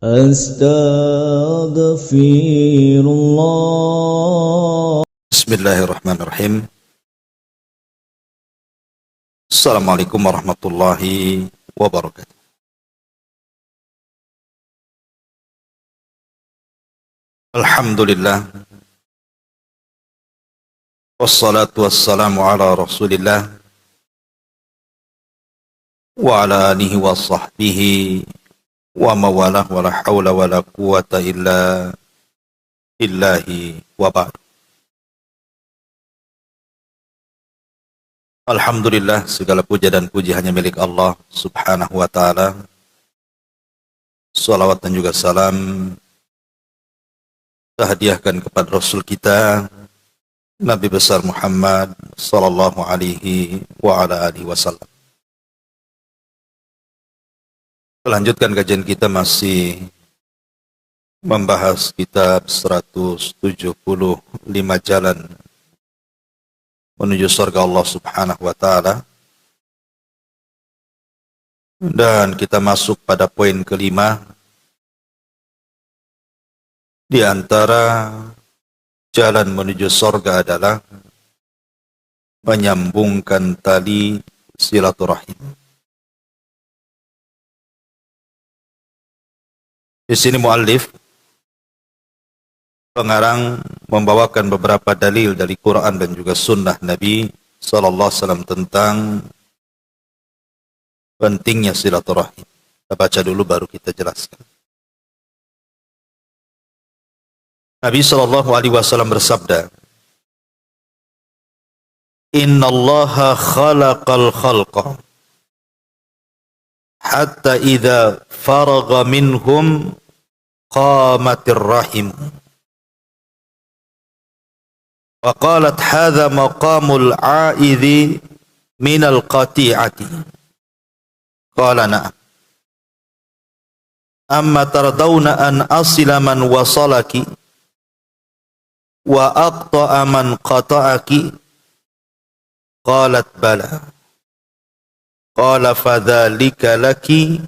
Astaghfirullah. Bismillahirrahmanirrahim. Assalamualaikum warahmatullahi wabarakatuh. Alhamdulillah. Wassalatu wassalamu ala rasulillah wa ala alihi wa sahbihi wa mawalah wa la hawla wa la quwata illa billahi wa ba'd. Alhamdulillah, segala puja dan puji hanya milik Allah subhanahu wa ta'ala. Salawat dan juga salam kita hadiahkan kepada Rasul kita Nabi besar Muhammad sallallahu alaihi wa ala alihi wasallam. Melanjutkan kajian kita masih membahas kitab 175 jalan menuju surga Allah subhanahu wa ta'ala. Dan kita masuk pada poin kelima. Di antara jalan menuju surga adalah menyambungkan tali silaturahim. Di sini muallif pengarang membawakan beberapa dalil dari Quran dan juga sunnah Nabi sallallahu alaihi wasallam tentang pentingnya silaturahim. Kita baca dulu baru kita jelaskan. Nabi sallallahu alaihi wasallam bersabda, "Innallaha khalaqal khalqa hatta idza faragha minhum qamatir rahim." Wa qalat hadza maqamul a'idhi minal qati'ati. Qala na'am. Amma tardawna an asila man wasalaki wa aqta'a man qata'aki. Qalat bala. Qala fadhalika laki.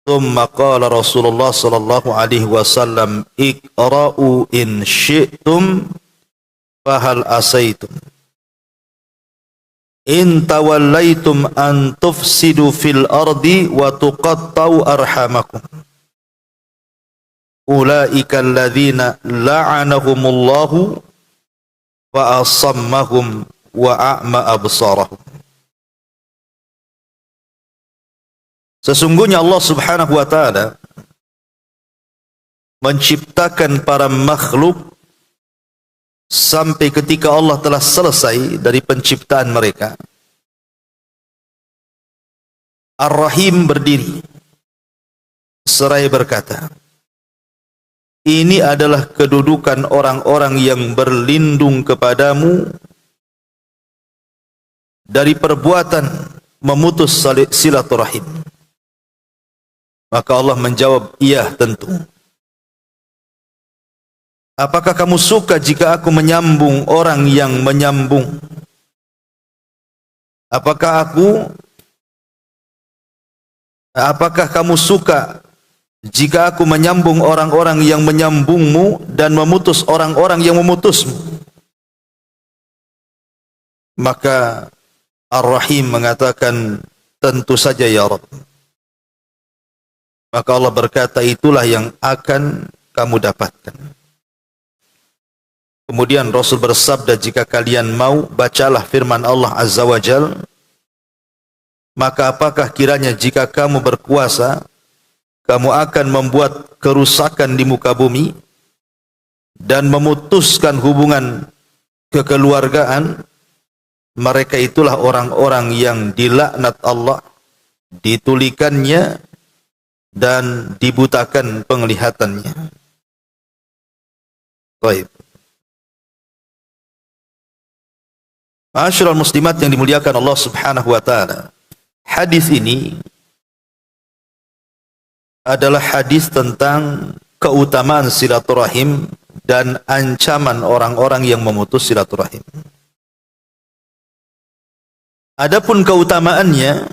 Thumma qala Rasulullah sallallahu alaihi wasallam, iqra'u in syi'tum fahal asaitum. In tawallaitum an tufsidu fil ardi wa tuqattau arhamakum. Ulaika alladhina la'anahumullahu wa asammahum wa a'ma absarahum. Sesungguhnya Allah subhanahu wa ta'ala menciptakan para makhluk sampai ketika Allah telah selesai dari penciptaan mereka. Ar-Rahim berdiri seraya berkata, ini adalah kedudukan orang-orang yang berlindung kepadamu dari perbuatan memutus silaturahim. Maka Allah menjawab, iya tentu. Apakah kamu suka jika aku menyambung orang yang menyambung? Apakah kamu suka jika aku menyambung orang-orang yang menyambungmu dan memutus orang-orang yang memutusmu? Maka Ar-Rahim mengatakan, tentu saja ya Rabb. Maka Allah berkata, itulah yang akan kamu dapatkan. Kemudian Rasul bersabda, jika kalian mau, bacalah firman Allah Azza wa Jal. Maka apakah kiranya jika kamu berkuasa, kamu akan membuat kerusakan di muka bumi dan memutuskan hubungan kekeluargaan? Mereka itulah orang-orang yang dilaknat Allah, ditulikannya dan dibutakan penglihatannya. Baik. Ma'asyiral muslimat yang dimuliakan Allah subhanahu wa ta'ala, hadis ini adalah hadis tentang keutamaan silaturahim dan ancaman orang-orang yang memutus silaturahim. Adapun keutamaannya,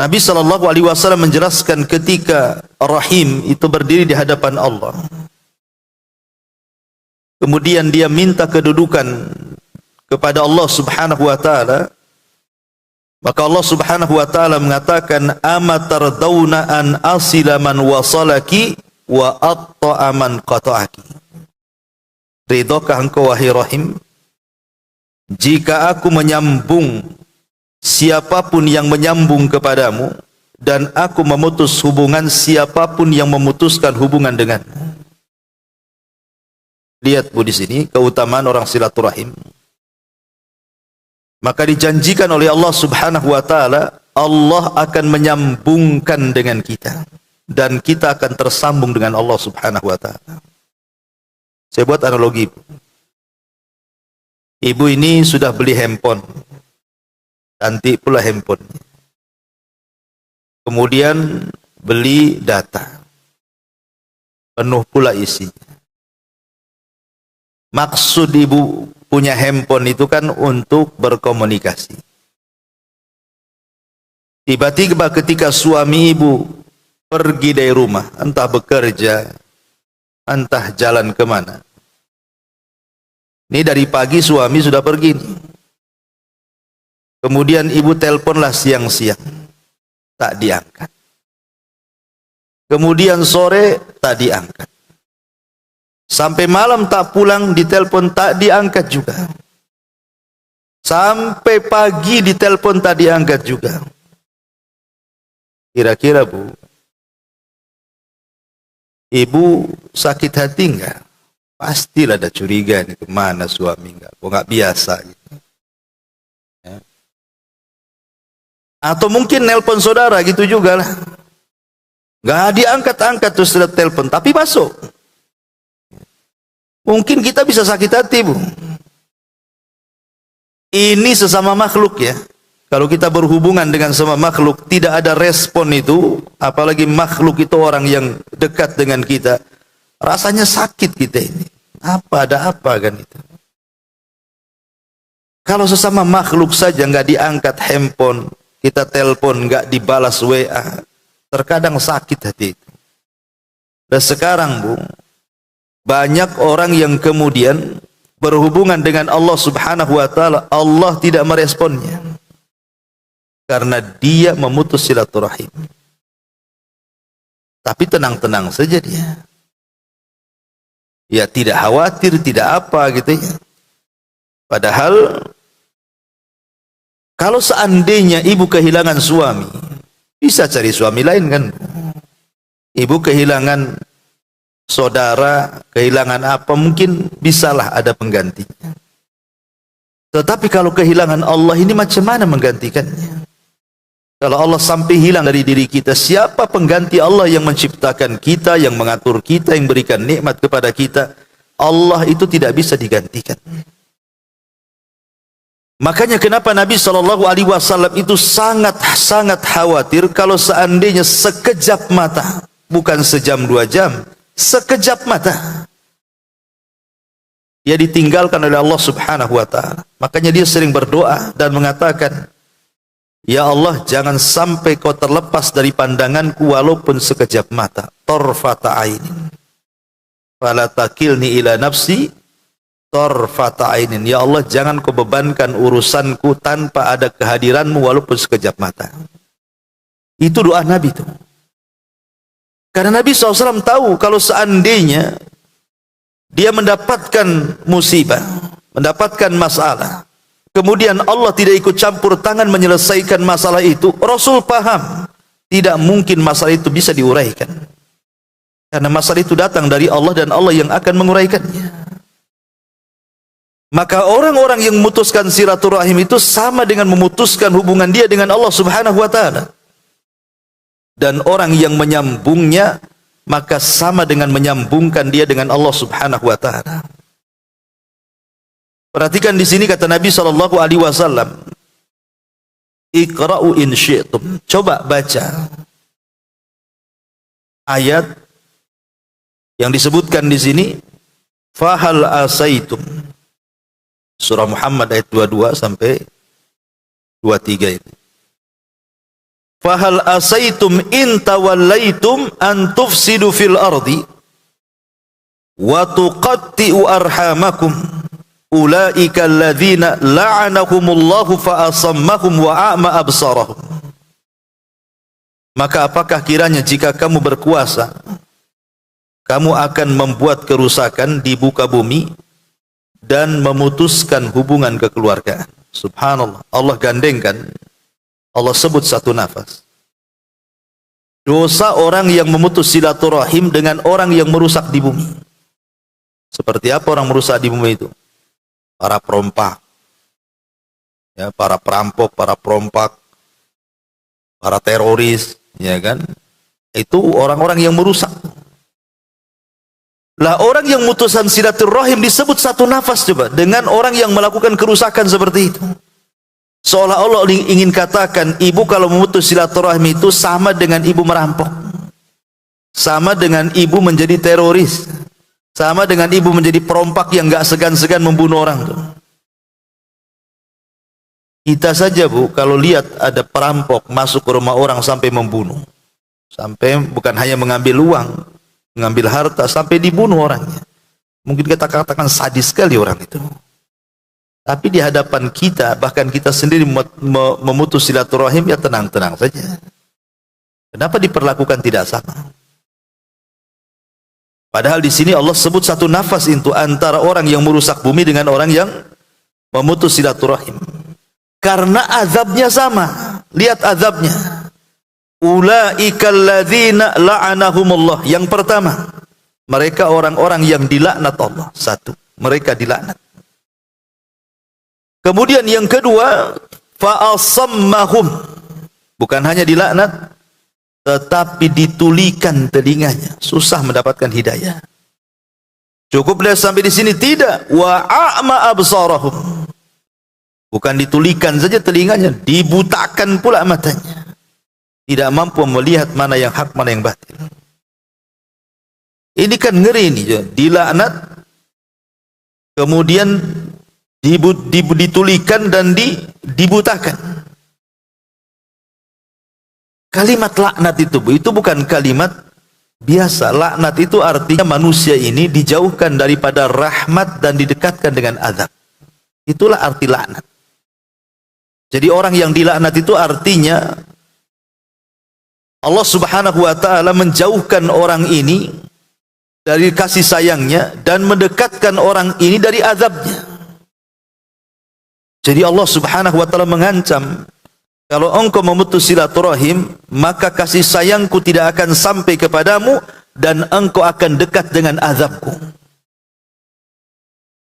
Nabi SAW menjelaskan ketika Rahim itu berdiri di hadapan Allah, kemudian dia minta kedudukan kepada Allah Subhanahu wa taala, maka Allah Subhanahu wa taala mengatakan, amatardawna an asila man wasalaki wa atta'a man qata'aki. Ridhokah engkau wahai Rahim jika aku menyambung siapapun yang menyambung kepadamu, dan aku memutus hubungan siapapun yang memutuskan hubungan denganmu. Lihat Bu di sini keutamaan orang silaturahim. Maka dijanjikan oleh Allah Subhanahu wa taala, Allah akan menyambungkan dengan kita dan kita akan tersambung dengan Allah Subhanahu wa taala. Saya buat analogi. Ibu ini sudah beli handphone. Cantik pula handphone. Kemudian beli data. Penuh pula isinya. Maksud ibu punya handphone itu kan untuk berkomunikasi. Tiba-tiba ketika suami ibu pergi dari rumah, entah bekerja, entah jalan kemana. Ini dari pagi suami sudah pergi nih. Kemudian ibu teleponlah siang-siang, tak diangkat. Kemudian sore tak diangkat. Sampai malam tak pulang, ditelepon tak diangkat juga. Sampai pagi ditelepon tak diangkat juga. Kira-kira Bu, ibu sakit hati enggak? Pastilah ada curiga nih, kemana suami enggak? Kok enggak biasa gitu. Ya. Atau mungkin nelpon saudara gitu juga lah. Enggak diangkat-angkat terus telepon, tapi masuk. Mungkin kita bisa sakit hati Bu. Ini sesama makhluk ya. Kalau kita berhubungan dengan sama makhluk, tidak ada respon itu, apalagi makhluk itu orang yang dekat dengan kita, rasanya sakit kita ini. Ada apa kan itu? Kalau sesama makhluk saja nggak diangkat handphone, kita telepon nggak dibalas WA, terkadang sakit hati itu. Dan sekarang Bu, banyak orang yang kemudian berhubungan dengan Allah Subhanahu wa taala, Allah tidak meresponnya. Karena dia memutus silaturahim. Tapi tenang-tenang saja dia. Ya tidak khawatir, tidak apa gitu ya. Padahal kalau seandainya ibu kehilangan suami, bisa cari suami lain kan. Ibu kehilangan saudara, kehilangan apa, mungkin bisalah ada penggantinya. Tetapi kalau kehilangan Allah ini macam mana menggantikannya? Kalau Allah sampai hilang dari diri kita, siapa pengganti Allah yang menciptakan kita, yang mengatur kita, yang berikan nikmat kepada kita? Allah itu tidak bisa digantikan. Makanya kenapa Nabi SAW itu sangat khawatir kalau seandainya sekejap mata, bukan sejam 2 jam, sekejap mata, dia ditinggalkan oleh Allah Subhanahu wa taala. Makanya dia sering berdoa dan mengatakan, ya Allah, jangan sampai kau terlepas dari pandanganku walaupun sekejap mata. Tarfata ainin. Fala takilni ila nafsi tarfata ainin. Ya Allah, jangan kau bebankan urusanku tanpa ada kehadiranmu walaupun sekejap mata. Itu doa Nabi itu. Karena Nabi SAW tahu kalau seandainya dia mendapatkan musibah, mendapatkan masalah, kemudian Allah tidak ikut campur tangan menyelesaikan masalah itu, Rasul paham tidak mungkin masalah itu bisa diuraikan. Karena masalah itu datang dari Allah dan Allah yang akan menguraikannya. Maka orang-orang yang memutuskan silaturahim itu sama dengan memutuskan hubungan dia dengan Allah Subhanahu wa taala. Dan orang yang menyambungnya maka sama dengan menyambungkan dia dengan Allah Subhanahu wa taala. Perhatikan di sini kata Nabi SAW, Iqra'u in syi'tum. Coba baca ayat yang disebutkan di sini, fahal asaitum. Surah Muhammad ayat 22 sampai 23 itu. Fahal asaitum in tawallaitum an tufsidu fil ardi wa tuqatti'u arhamakum ulaika alladzina la'anahumullahu fa asammahum wa a'ma absarahum. Maka apakah kiranya jika kamu berkuasa, kamu akan membuat kerusakan di muka bumi dan memutuskan hubungan kekeluargaan. Subhanallah, Allah gandengkan, Allah sebut satu nafas. Dosa orang yang memutus silaturahim dengan orang yang merusak di bumi. Seperti apa orang merusak di bumi itu? Para perompak, ya, para perampok, para perompak, para teroris, ya kan? Itu orang-orang yang merusak. Lah orang yang mutusan silaturahim disebut satu nafas coba dengan orang yang melakukan kerusakan seperti itu. Seolah-olah ingin katakan ibu kalau memutus silaturahim itu sama dengan ibu merampok, sama dengan ibu menjadi teroris, sama dengan ibu menjadi perompak yang gak segan-segan membunuh orang tuh. Kita saja bu, kalau lihat ada perampok masuk ke rumah orang sampai membunuh, sampai bukan hanya mengambil uang, mengambil harta, sampai dibunuh orangnya. Mungkin kita katakan sadis sekali orang itu. Tapi di hadapan kita, bahkan kita sendiri memutus silaturahim, ya tenang-tenang saja. Kenapa diperlakukan tidak sama? Padahal di sini Allah sebut satu nafas itu antara orang yang merusak bumi dengan orang yang memutus silaturahim. Karena azabnya sama. Lihat azabnya. Ulaikal ladzina la'anahumullah. Yang pertama, mereka orang-orang yang dilaknat Allah. Satu, mereka dilaknat. Kemudian yang kedua, fa'asammahum. Bukan hanya dilaknat, tetapi ditulikan telinganya. Susah mendapatkan hidayah. Cukup dah sampai di sini? Tidak. Wa a'ma absarahum. Bukan ditulikan saja telinganya, dibutakan pula matanya. Tidak mampu melihat mana yang hak, mana yang batil. Ini kan ngeri ini. Dilaknat, kemudian ditulikan dan dibutakan. Kalimat laknat itu bukan kalimat biasa. Laknat itu artinya manusia ini dijauhkan daripada rahmat dan didekatkan dengan azab. Itulah arti laknat. Jadi orang yang dilaknat itu artinya Allah subhanahu wa ta'ala menjauhkan orang ini dari kasih sayangnya dan mendekatkan orang ini dari azabnya. Jadi Allah subhanahu wa ta'ala mengancam, kalau engkau memutus silaturahim, maka kasih sayangku tidak akan sampai kepadamu dan engkau akan dekat dengan azabku.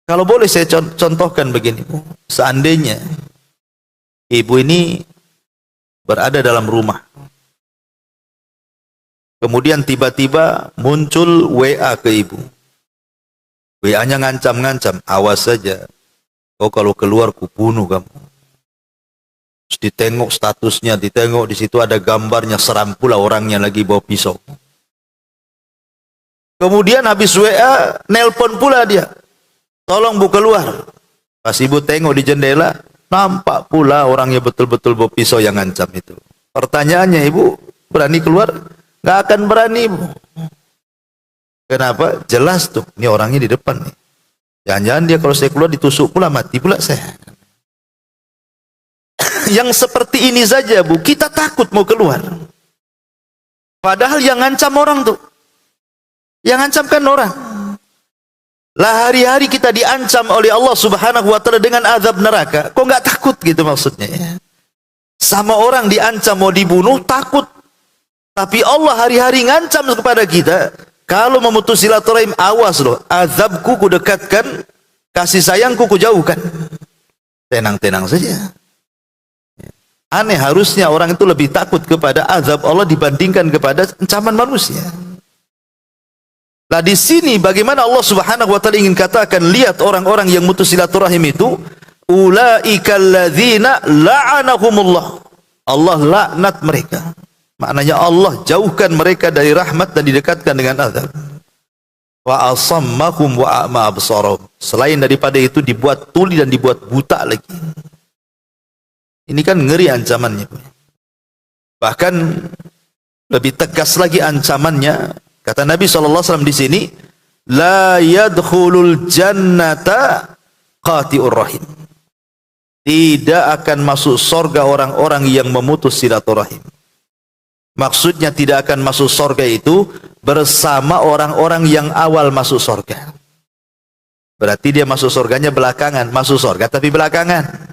Kalau boleh saya contohkan begini, seandainya ibu ini berada dalam rumah, kemudian tiba-tiba muncul WA ke ibu. WA-nya ngancam-ngancam, awas saja, kau kalau keluar kubunuh kamu. Terus ditengok statusnya, ditengok di situ ada gambarnya, seram pula orangnya lagi bawa pisau. Kemudian habis WA, nelpon pula dia, tolong bu keluar. Pas ibu tengok di jendela, nampak pula orangnya betul-betul bawa pisau yang ngancam itu. Pertanyaannya, ibu berani keluar? Nggak akan berani bu. Kenapa? Jelas tuh, ini orangnya di depan nih. Jangan-jangan dia kalau saya keluar ditusuk pula, mati pula saya. Yang seperti ini saja bu, kita takut mau keluar. Padahal yang ngancam orang tuh, yang ngancam kan orang. Lah hari-hari kita diancam oleh Allah subhanahu wa ta'ala dengan azab neraka. Kok nggak takut gitu maksudnya ya? Sama orang diancam mau dibunuh, takut. Tapi Allah hari-hari ngancam kepada kita, kalau memutus silaturahim, awas loh, azabku ku dekatkan, kasih sayangku ku jauhkan. Tenang-tenang saja. Aneh, harusnya orang itu lebih takut kepada azab Allah dibandingkan kepada ancaman manusia. Nah di sini bagaimana Allah subhanahu wa ta'ala ingin katakan, lihat orang-orang yang mutus silaturahim itu, ulaikal ladzina la'anahumullah. Allah laknat mereka. Maknanya Allah jauhkan mereka dari rahmat dan didekatkan dengan azab. Wa asammahum wa a'ma absarahum. Selain daripada itu dibuat tuli dan dibuat buta lagi. Ini kan ngeri ancamannya. Bahkan lebih tegas lagi ancamannya. Kata Nabi SAW di sini, la yadkhulul jannata qati'ur rahim. Tidak akan masuk surga orang-orang yang memutus silaturahim. Maksudnya tidak akan masuk surga itu bersama orang-orang yang awal masuk surga. Berarti dia masuk surganya belakangan. Masuk surga tapi belakangan.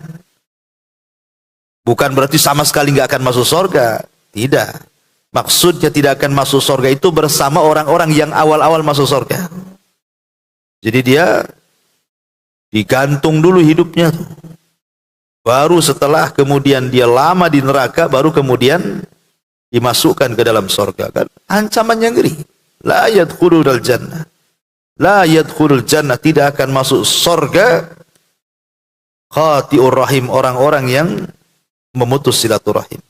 Bukan berarti sama sekali nggak akan masuk surga. Tidak. Maksudnya tidak akan masuk surga itu bersama orang-orang yang awal-awal masuk surga. Jadi dia digantung dulu hidupnya tuh. Baru setelah kemudian dia lama di neraka, baru kemudian dimasukkan ke dalam surga. Kan ancamannya ngeri. La yadkhulul jannah. La yadkhulul jannah, tidak akan masuk surga qati'ur rahim, orang-orang yang memutus silaturahim.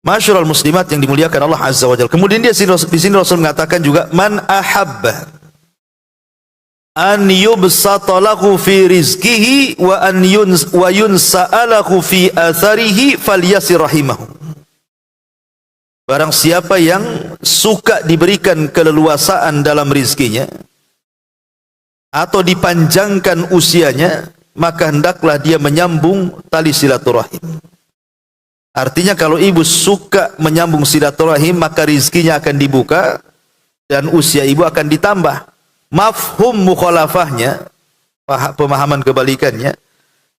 Masyarul muslimat yang dimuliakan Allah Azza wa Jalla. Kemudian di sini Rasul mengatakan juga, man ahabba an yubsata lahu fi rizqihi wa yunsa'alahu fi atharihi falyasir rahimahu. Barang siapa yang suka diberikan keleluasaan dalam rizkinya atau dipanjangkan usianya, maka hendaklah dia menyambung tali silaturahim. Artinya kalau ibu suka menyambung silaturahim, maka rizkinya akan dibuka dan usia ibu akan ditambah. Mafhum mukhalafahnya, pemahaman kebalikannya,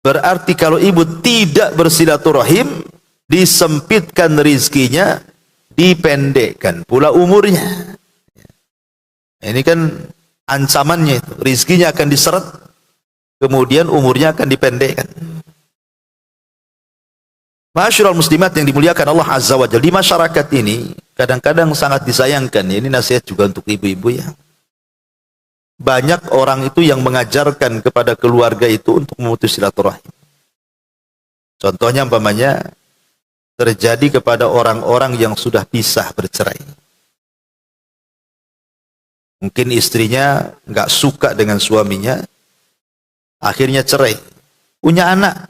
berarti kalau ibu tidak bersilaturahim, disempitkan rizkinya, dipendekkan pula umurnya. Ini kan ancamannya itu. Rizkinya akan diseret, kemudian umurnya akan dipendekkan. Masyarul muslimat yang dimuliakan Allah Azza wa Jalla, di masyarakat ini kadang-kadang sangat disayangkan. Ini nasihat juga untuk ibu-ibu ya. Banyak orang itu yang mengajarkan kepada keluarga itu untuk memutus silaturahim. Contohnya umpamanya terjadi kepada orang-orang yang sudah pisah bercerai. Mungkin istrinya nggak suka dengan suaminya, akhirnya cerai. Punya anak,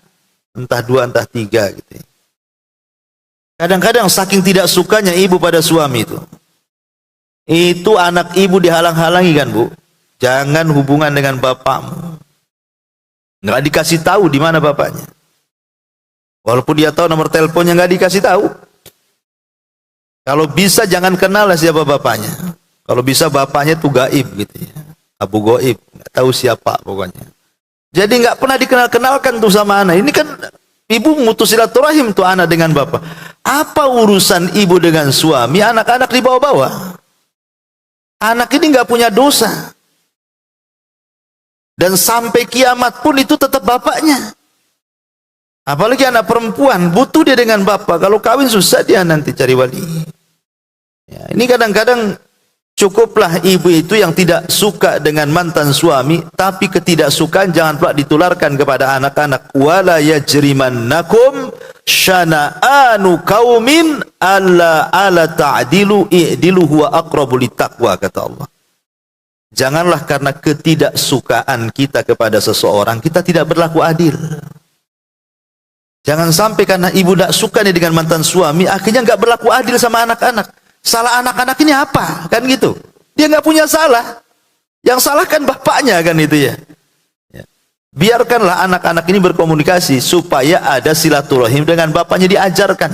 entah 2 entah 3 gitu. Kadang-kadang saking tidak sukanya ibu pada suami itu anak ibu dihalang-halangi kan bu. Jangan hubungan dengan bapakmu. Nggak dikasih tahu di mana bapaknya. Walaupun dia tahu nomor teleponnya, nggak dikasih tahu. Kalau bisa jangan kenal siapa bapaknya. Kalau bisa bapaknya tuh gaib gitu ya. Abu Goib, nggak tahu siapa pokoknya. Jadi nggak pernah dikenal-kenalkan tuh sama anak. Ini kan ibu mutus silaturahim tuh anak dengan bapak. Apa urusan ibu dengan suami? Anak-anak dibawa-bawa. Anak ini nggak punya dosa. Dan sampai kiamat pun itu tetap bapaknya. Apalagi anak perempuan, butuh dia dengan bapak. Kalau kawin susah dia nanti cari wali. Ya, ini kadang-kadang cukuplah ibu itu yang tidak suka dengan mantan suami, tapi ketidaksukaan jangan pula ditularkan kepada anak-anak. Wala yajrimannakum syana'anu qaumin alla ta'dilu i'dilu huwa aqrabu littaqwa, kata Allah. Janganlah karena ketidaksukaan kita kepada seseorang, kita tidak berlaku adil. Jangan sampai karena ibu tidak suka nih dengan mantan suami, akhirnya nggak berlaku adil sama anak-anak. Salah anak-anak ini apa? Kan gitu. Dia nggak punya salah. Yang salah kan bapaknya kan itu ya. Biarkanlah anak-anak ini berkomunikasi supaya ada silaturahim dengan bapaknya, diajarkan.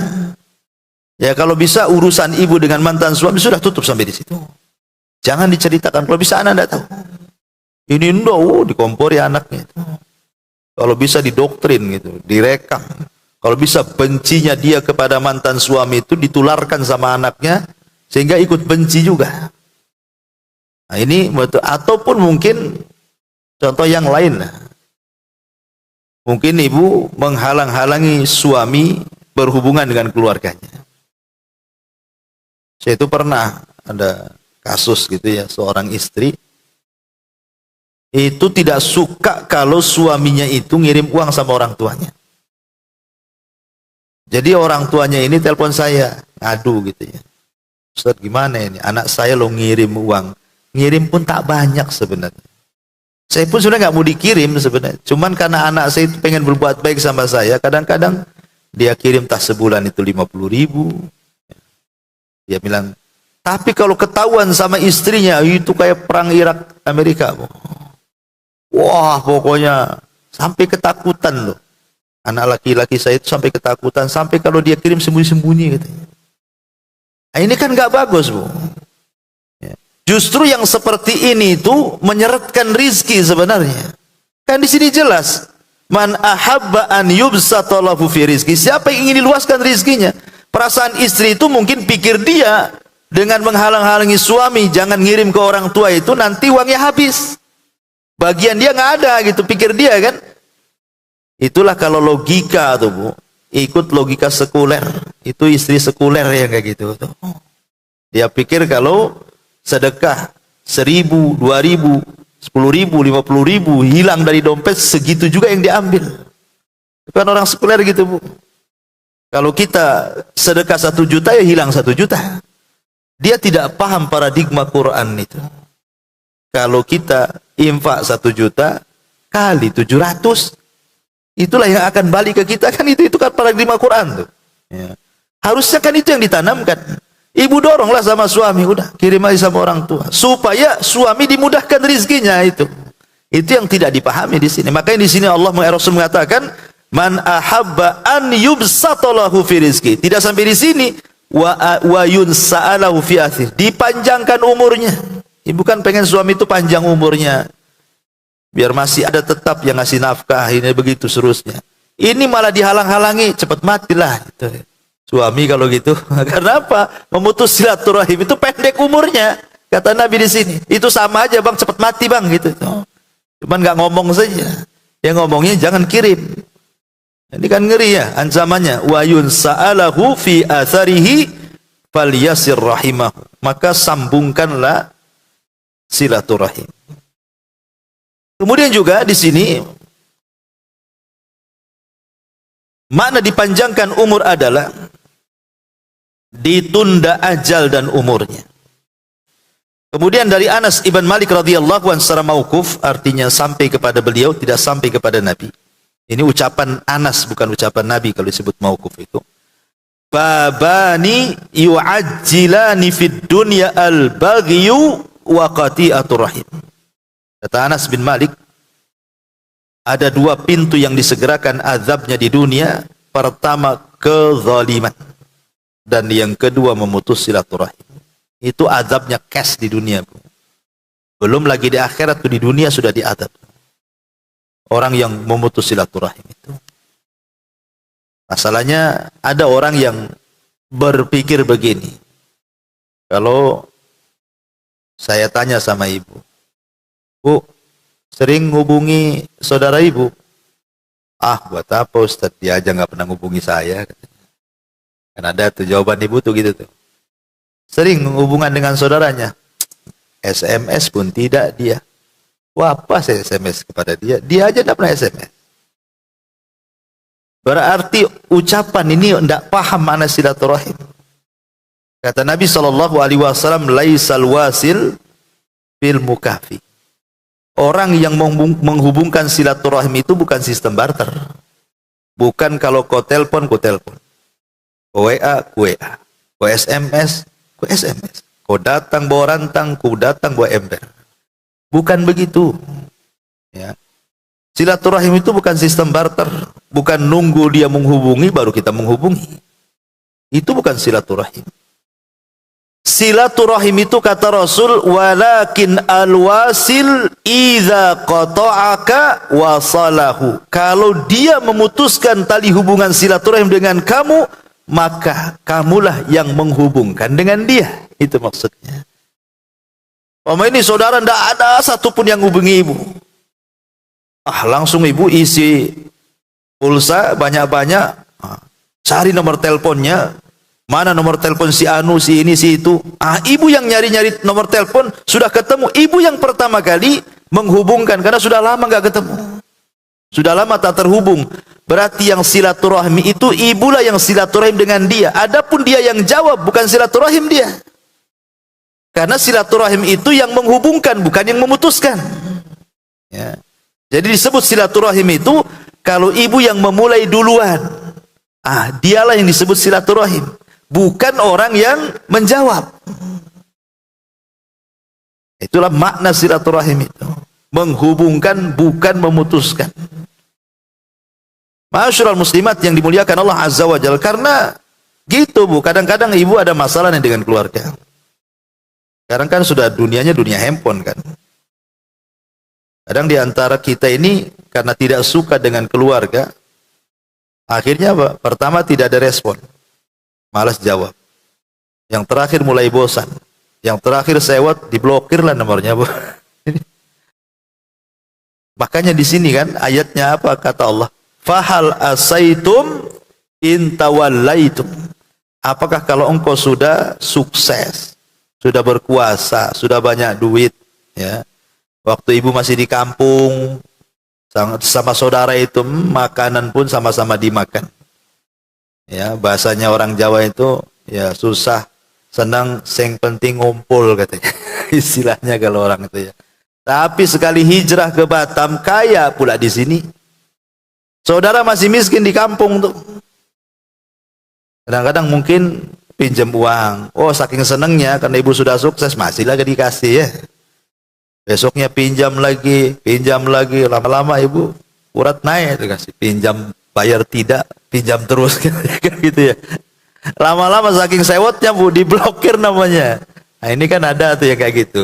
Ya kalau bisa urusan ibu dengan mantan suami sudah tutup sampai di situ. Jangan diceritakan. Kalau bisa anak tidak tahu. Ini dikompori anaknya. Kalau bisa didoktrin gitu, direkam. Kalau bisa bencinya dia kepada mantan suami itu ditularkan sama anaknya sehingga ikut benci juga. Nah ini ataupun mungkin contoh yang lain lah. Mungkin ibu menghalang-halangi suami berhubungan dengan keluarganya. Saya itu pernah ada kasus gitu ya, seorang istri itu tidak suka kalau suaminya itu ngirim uang sama orang tuanya. Jadi orang tuanya ini telepon saya, ngadu gitu ya. Ustaz gimana ini, anak saya lo ngirim uang. Ngirim pun tak banyak sebenarnya. Saya pun sudah nggak mau dikirim sebenarnya. Cuman karena anak saya itu pengen berbuat baik sama saya, kadang-kadang Dia kirim tas sebulan itu 50.000. Dia bilang, tapi kalau ketahuan sama istrinya, itu kayak perang Irak Amerika. Wah, pokoknya sampai ketakutan loh. Anak laki-laki saya itu sampai ketakutan, sampai kalau dia kirim sembunyi-sembunyi katanya. Nah, ini kan nggak bagus, Bu. Ya. Justru yang seperti ini itu menyeretkan rizki sebenarnya. Kan di sini jelas, man ahabba an yubsata lahu fi rizki. Siapa yang ingin diluaskan rizkinya? Perasaan istri itu mungkin pikir dia dengan menghalang-halangi suami jangan ngirim ke orang tua itu, nanti uangnya habis. Bagian dia nggak ada gitu, pikir dia kan. Itulah kalau logika tuh, Bu. Ikut logika sekuler. Itu istri sekuler yang kayak gitu tuh. Dia pikir kalau sedekah 1.000, 2.000, 10.000, 50.000 hilang dari dompet, segitu juga yang diambil. Bukan orang sekuler gitu, Bu. Kalau kita sedekah 1 juta ya hilang 1 juta. Dia tidak paham paradigma Quran itu. Kalau kita infak 1 juta kali 700, itulah yang akan balik ke kita, kan itu kan paradigma Quran tuh. Ya. Harusnya kan itu yang ditanamkan. Ibu doronglah sama suami, udah kirim aja sama orang tua supaya suami dimudahkan rizkinya itu. Itu yang tidak dipahami di sini. Makanya di sini Allah Rasul mengatakan, man ahabba an yubsata lahu fi rizki. Tidak sampai di sini, wa yunsa'alahu fi athir. Dipanjangkan umurnya. Ibu kan pengen suami itu panjang umurnya, biar masih ada tetap yang ngasih nafkah, ini begitu seterusnya. Ini malah dihalang-halangi, cepat matilah itu. Suami kalau gitu. Karena apa? Memutus silaturahim itu pendek umurnya. Kata Nabi di sini. Itu sama aja, Bang, cepat mati, Bang, gitu. Cuman nggak ngomong saja. Yang ngomongnya jangan kirim. Ini kan ngeri ya ancamannya. Wa yunsa'alahu fi atharihi falyasir rahimahu. Maka sambungkanlah silaturahim. Kemudian juga di sini makna dipanjangkan umur adalah ditunda ajal dan umurnya. Kemudian dari Anas ibn Malik radhiyallahu anhu secara mauquf, artinya sampai kepada beliau, tidak sampai kepada Nabi. Ini ucapan Anas, bukan ucapan Nabi kalau disebut mauquf itu. Babani yu'ajjilani fid dunya al-baghyu wa qati'atur rahim. Kata Anas bin Malik, ada 2 pintu yang disegerakan azabnya di dunia. Pertama, kezaliman, dan yang kedua memutus silaturahim. Itu azabnya cash di dunia, Bu. Belum lagi di akhirat, tuh di dunia sudah diazab orang yang memutus silaturahim itu. Masalahnya ada orang yang berpikir begini, kalau saya tanya sama ibu, Bu, sering hubungi saudara ibu? Ah, buat apa Ustaz? Dia aja nggak pernah hubungi saya. Kan ada tuh jawaban ibu tuh gitu tuh. Sering hubungan dengan saudaranya, SMS pun tidak dia. Wah, apa saya SMS kepada dia? Dia aja tidak pernah SMS. Berarti ucapan ini tidak paham makna silaturahim. Kata Nabi SAW, laisal wasil bil mukafi. Orang yang menghubungkan silaturahim itu bukan sistem barter. Bukan kalau kau telepon, kau telepon. Kau WA, kau WA. Kau SMS, kau SMS. Kau datang bawa rantang, kau datang bawa ember. Bukan begitu. Ya. Silaturahim itu bukan sistem barter. Bukan nunggu dia menghubungi baru kita menghubungi. Itu bukan silaturahim. Silaturahim itu kata Rasul, walakin alwasil idza qata'aka wasalahu. Kalau dia memutuskan tali hubungan silaturahim dengan kamu, maka kamulah yang menghubungkan dengan dia. Itu maksudnya. Ini saudara tidak ada satupun yang hubungi ibu. Ah, langsung ibu isi pulsa banyak-banyak, cari nomor teleponnya. Mana nomor telepon si anu, si ini, si itu. Ah, ibu yang nyari-nyari nomor telepon, sudah ketemu. Ibu yang pertama kali menghubungkan, karena sudah lama nggak ketemu. Sudah lama tak terhubung. Berarti yang silaturahmi itu, ibulah yang silaturahim dengan dia. Adapun dia yang jawab, bukan silaturahim dia. Karena silaturahim itu yang menghubungkan, bukan yang memutuskan. Ya. Jadi disebut silaturahim itu, kalau ibu yang memulai duluan. Dialah yang disebut silaturahim, bukan orang yang menjawab. Itulah makna silaturahim itu. Menghubungkan, bukan memutuskan. Ma'asyiral muslimat yang dimuliakan Allah Azza wa Jalla, karena gitu Bu, kadang-kadang ibu ada masalah nih dengan keluarga. Sekarang kan sudah dunianya dunia handphone kan. Kadang di antara kita ini karena tidak suka dengan keluarga, akhirnya apa? Pertama tidak ada respon, malas jawab. Yang terakhir mulai bosan. Yang terakhir sewot, diblokir lah nomornya Bu. Makanya di sini kan ayatnya apa kata Allah? Fahal asaitum in tawallaitum. Apakah kalau engkau sudah sukses, sudah berkuasa, sudah banyak duit, ya. Waktu ibu masih di kampung sama saudara itu makanan pun sama-sama dimakan. Ya, bahasanya orang Jawa itu ya susah senang sing penting ngumpul katanya. Istilahnya kalau orang itu ya. Tapi sekali hijrah ke Batam kaya pula di sini. Saudara masih miskin di kampung tuh. Kadang-kadang mungkin pinjam uang. Oh, saking senengnya karena ibu sudah sukses masih lagi dikasih ya. Besoknya pinjam lagi, lama-lama ibu urat naik dikasih pinjam bayar tidak, pinjam terus gitu ya. Lama-lama saking sewotnya Bu diblokir namanya. Nah, ini kan ada tuh ya kayak gitu.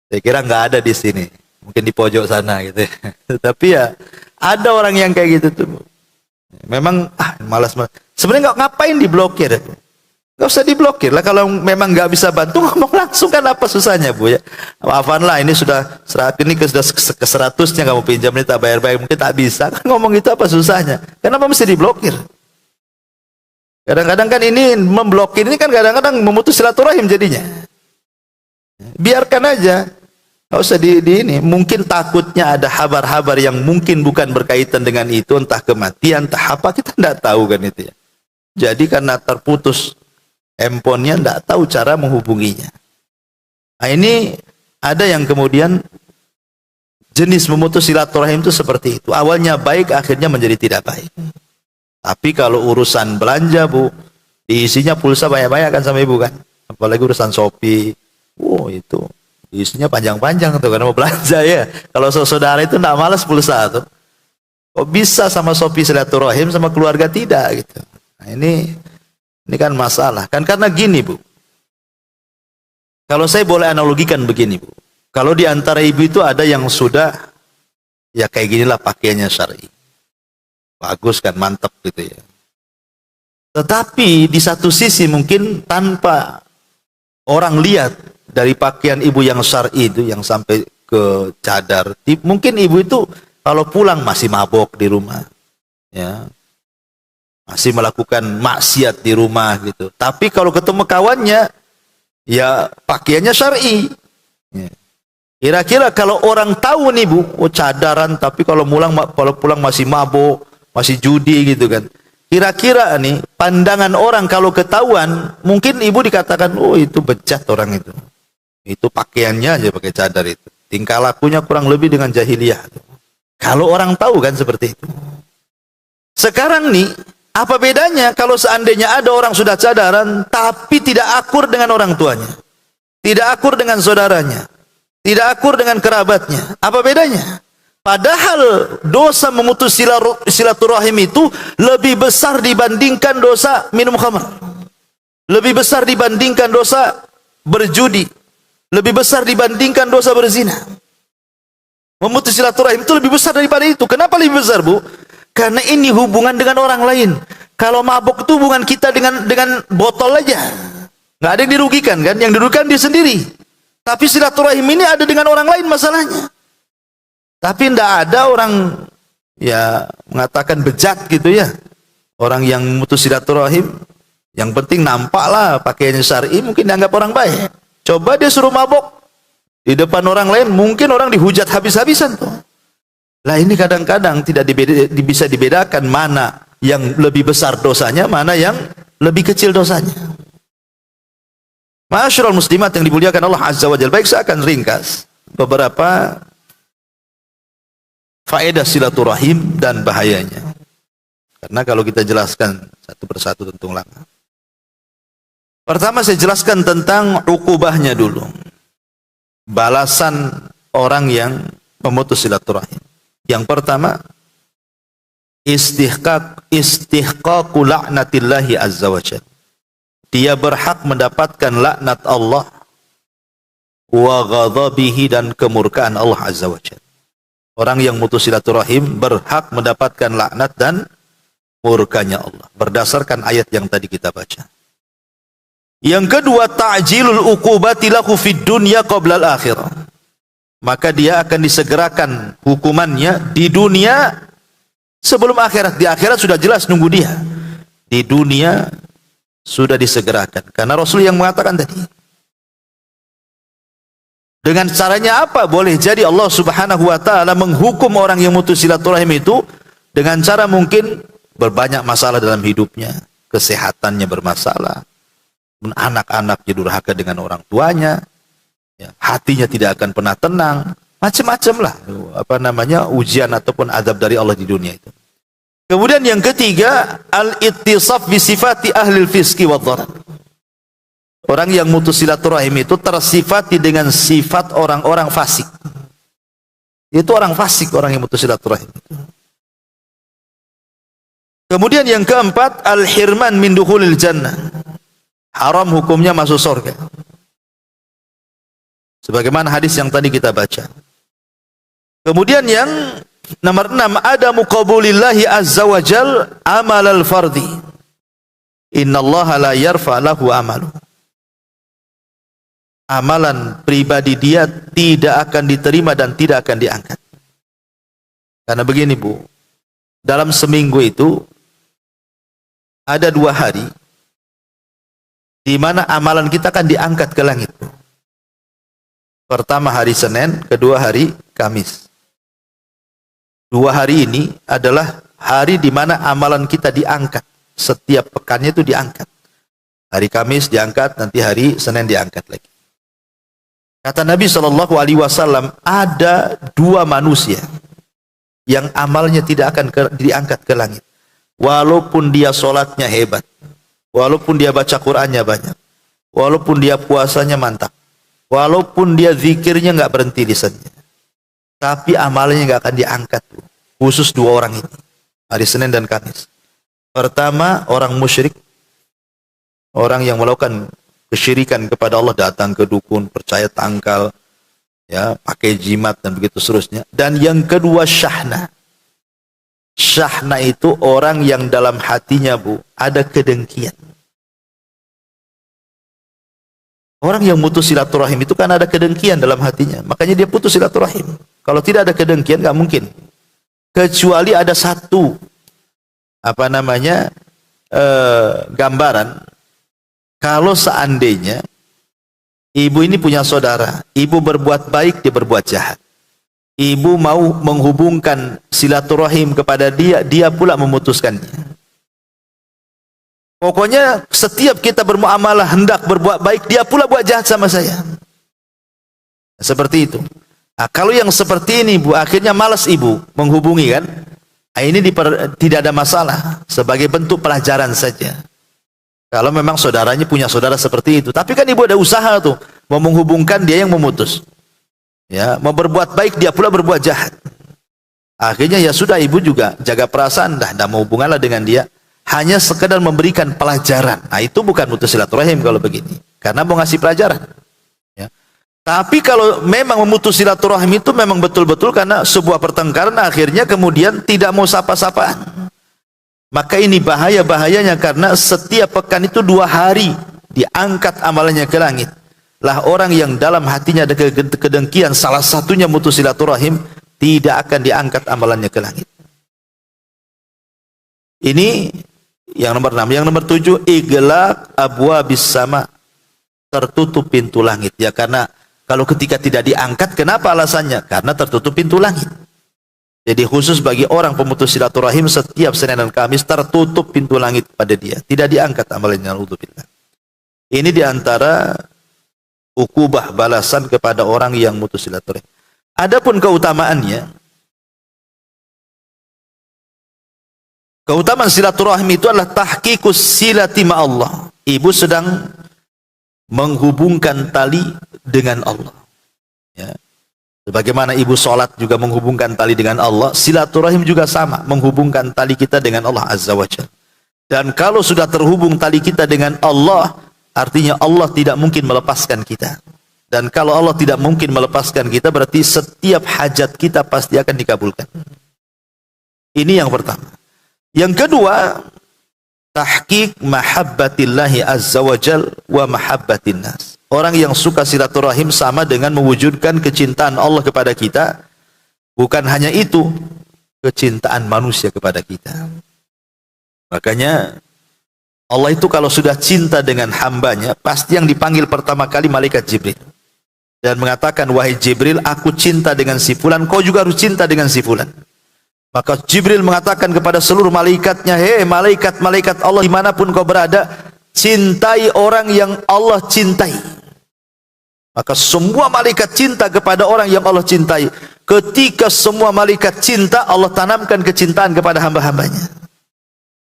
Saya kira nggak ada di sini, mungkin di pojok sana gitu ya. Tapi ya ada orang yang kayak gitu tuh Bu. Memang malas. Sebenarnya nggak ngapain diblokir itu. Gak usah diblokir lah, kalau memang nggak bisa bantu ngomong langsung kan, apa susahnya Bu ya. Maafan lah, ini sudah ini sudah ke 100-nya kamu pinjam ini tak bayar-bayar, mungkin tak bisa kan, ngomong itu apa susahnya. Kenapa mesti diblokir? Kadang-kadang kan ini memblokir ini kan kadang-kadang memutus silaturahim jadinya. Biarkan aja, nggak usah di ini. Mungkin takutnya ada habar-habar yang mungkin bukan berkaitan dengan itu, entah kematian, entah apa, kita tidak tahu kan itu ya. Jadi karena terputus handphonenya, tidak tahu cara menghubunginya. Nah, ini ada yang kemudian jenis memutus silaturahim itu seperti itu. Awalnya baik, akhirnya menjadi tidak baik. Tapi kalau urusan belanja Bu, diisinya pulsa banyak-banyak kan sama ibu kan. Apalagi urusan Shopee, itu isinya panjang-panjang tuh karena mau belanja ya. Kalau saudara itu tidak malas pulsa tuh. Kok bisa sama Shopee silaturahim, sama keluarga tidak gitu. Nah, ini kan masalah. Kan karena gini Bu. Kalau saya boleh analogikan begini Bu. Kalau di antara ibu itu ada yang sudah ya kayak ginilah pakaiannya syar'i. Bagus kan, mantap gitu ya. Tetapi di satu sisi mungkin tanpa orang lihat dari pakaian ibu yang syar'i itu yang sampai ke cadar, mungkin ibu itu kalau pulang masih mabok di rumah. Ya. Masih melakukan maksiat di rumah gitu. Tapi kalau ketemu kawannya, ya pakaiannya syar'i. Ya. Kira-kira kalau orang tahu nih Bu, cadaran, tapi kalau pulang masih mabuk, masih judi gitu kan. Kira-kira nih pandangan orang kalau ketahuan, mungkin ibu dikatakan, oh itu bejat orang itu. Itu pakaiannya aja pakai cadar itu. Tingkah lakunya kurang lebih dengan jahiliyah. Kalau orang tahu kan seperti itu. Sekarang nih, apa bedanya kalau seandainya ada orang sudah cadaran tapi tidak akur dengan orang tuanya, tidak akur dengan saudaranya, tidak akur dengan kerabatnya? Apa bedanya? Padahal dosa memutus silaturahim itu lebih besar dibandingkan dosa minum khamr, lebih besar dibandingkan dosa berjudi, lebih besar dibandingkan dosa berzina. Memutus silaturahim itu lebih besar daripada itu. Kenapa lebih besar Bu? Karena ini hubungan dengan orang lain. Kalau mabuk itu hubungan kita dengan botol aja, nggak ada yang dirugikan kan? Yang dirugikan dia sendiri. Tapi silaturahim ini ada dengan orang lain masalahnya. Tapi tidak ada orang ya mengatakan bejat gitu ya. Orang yang memutus silaturahim, yang penting nampaklah pakaiannya syar'i, mungkin dianggap orang baik. Coba dia suruh mabok di depan orang lain, mungkin orang dihujat habis-habisan tuh. Lah ini kadang-kadang tidak bisa dibedakan mana yang lebih besar dosanya, mana yang lebih kecil dosanya. Ma'asyiral muslimat yang dimuliakan Allah Azza wa Jalla. Baik, saya akan ringkas beberapa faedah silaturahim dan bahayanya. Karena kalau kita jelaskan satu persatu tentu lama. Pertama saya jelaskan tentang ukubahnya dulu. Balasan orang yang memutus silaturahim. Yang pertama, istihqaqu la'natillahi azza wa jalla. Dia berhak mendapatkan laknat Allah wa ghadabihi, dan kemurkaan Allah azza wa jalla. Orang yang mutus silaturahim berhak mendapatkan laknat dan murkanya Allah berdasarkan ayat yang tadi kita baca. Yang kedua, ta'jilul uqubati lahu fid dunya qabla al-akhirah. Maka dia akan disegerakan hukumannya di dunia sebelum akhirat. Di akhirat sudah jelas nunggu dia. Di dunia sudah disegerakan. Karena Rasul yang mengatakan tadi. Dengan caranya apa? Boleh jadi Allah subhanahu wa ta'ala menghukum orang yang mutus silaturahim itu dengan cara mungkin berbanyak masalah dalam hidupnya. Kesehatannya bermasalah. Anak-anaknya durhaka dengan orang tuanya. Ya, hatinya tidak akan pernah tenang. Macam-macam lah. Ujian ataupun azab dari Allah di dunia itu. Kemudian yang ketiga, al-ittisaf bisifati ahlil fiski wa dharar. Orang yang mutus silaturahim itu tersifati dengan sifat orang-orang fasik. Itu orang fasik, orang yang mutus silaturahim itu. Kemudian yang keempat, al-hirman min dukhulil jannah. Haram hukumnya masuk surga. Sebagaimana hadis yang tadi kita baca. Kemudian yang nomor 6, ada muqabulillahi azza wa jal amal al-fardi. Innallaha la yarfa lahu amalu. Amalan pribadi dia tidak akan diterima dan tidak akan diangkat. Karena begini Bu, dalam seminggu itu ada 2 hari di mana amalan kita akan diangkat ke langit. Pertama hari Senin, kedua hari Kamis. 2 hari ini adalah hari di mana amalan kita diangkat. Setiap pekannya itu diangkat. Hari Kamis diangkat, nanti hari Senin diangkat lagi. Kata Nabi SAW, ada 2 manusia yang amalnya tidak akan diangkat ke langit. Walaupun dia sholatnya hebat, walaupun dia baca Qur'annya banyak, walaupun dia puasanya mantap, walaupun dia zikirnya nggak berhenti lisannya, tapi amalnya nggak akan diangkat. Khusus 2 orang ini, hari Senin dan Kamis. Pertama, orang musyrik, orang yang melakukan kesyirikan kepada Allah, datang ke dukun, percaya tangkal, ya, pakai jimat dan begitu seterusnya. Dan yang kedua, syahna. Syahna itu orang yang dalam hatinya Bu ada kedengkian. Orang yang mutus silaturahim itu kan ada kedengkian dalam hatinya, makanya dia putus silaturahim. Kalau tidak ada kedengkian nggak mungkin. Kecuali ada satu gambaran. Kalau seandainya ibu ini punya saudara, ibu berbuat baik, dia berbuat jahat. Ibu mau menghubungkan silaturahim kepada dia, dia pula memutuskannya. Pokoknya setiap kita bermuamalah hendak berbuat baik, dia pula buat jahat sama saya. Seperti itu. Nah, kalau yang seperti ini Bu, akhirnya malas ibu menghubungi kan? Nah, ini tidak ada masalah, sebagai bentuk pelajaran saja. Kalau memang saudaranya punya saudara seperti itu. Tapi kan ibu ada usaha tuh, mau menghubungkan, dia yang memutus. Ya, mau berbuat baik, dia pula berbuat jahat. Akhirnya ya sudah, ibu juga jaga perasaan, dah mau hubunganlah dengan dia. Hanya sekedar memberikan pelajaran. Nah, itu bukan mutus silaturahim kalau begini. Karena mau ngasih pelajaran. Ya. Tapi kalau memang memutus silaturahim itu memang betul-betul karena sebuah pertengkaran, akhirnya kemudian tidak mau sapa-sapaan. Maka ini bahaya-bahayanya, karena setiap pekan itu 2 hari diangkat amalannya ke langit. Lah orang yang dalam hatinya ada kedengkian, salah satunya mutus silaturahim, tidak akan diangkat amalannya ke langit. Ini yang nomor 6. Yang nomor 7, iglaq abwabis sama, tertutup pintu langit. Ya, karena kalau ketika tidak diangkat, kenapa alasannya? Karena tertutup pintu langit. Jadi khusus bagi orang pemutus silaturahim, setiap Senin dan Kamis tertutup pintu langit pada dia, tidak diangkat amalannya. Naudzubillah. Ini diantara ukubah balasan kepada orang yang mutus silaturahim. Adapun keutamaannya, Keutamaan silaturahim itu adalah tahqiqus silati ma Allah. Ibu sedang menghubungkan tali dengan Allah. Ya. Sebagaimana ibu sholat juga menghubungkan tali dengan Allah, silaturahim juga sama, menghubungkan tali kita dengan Allah Azza wa Jalla. Dan kalau sudah terhubung tali kita dengan Allah, artinya Allah tidak mungkin melepaskan kita. Dan kalau Allah tidak mungkin melepaskan kita, berarti setiap hajat kita pasti akan dikabulkan. Ini yang pertama. Yang kedua, tahqiq mahabbatillahi azza wa jal wa mahabbatin nas. Orang yang suka silaturahim sama dengan mewujudkan kecintaan Allah kepada kita. Bukan hanya itu, kecintaan manusia kepada kita. Makanya Allah itu kalau sudah cinta dengan hambanya, pasti yang dipanggil pertama kali malaikat Jibril. Dan mengatakan, wahai Jibril, aku cinta dengan si fulan, kau juga harus cinta dengan si fulan. Maka Jibril mengatakan kepada seluruh malaikatnya, hei malaikat-malaikat Allah dimanapun kau berada, cintai orang yang Allah cintai. Maka semua malaikat cinta kepada orang yang Allah cintai. Ketika semua malaikat cinta, Allah tanamkan kecintaan kepada hamba-hambanya.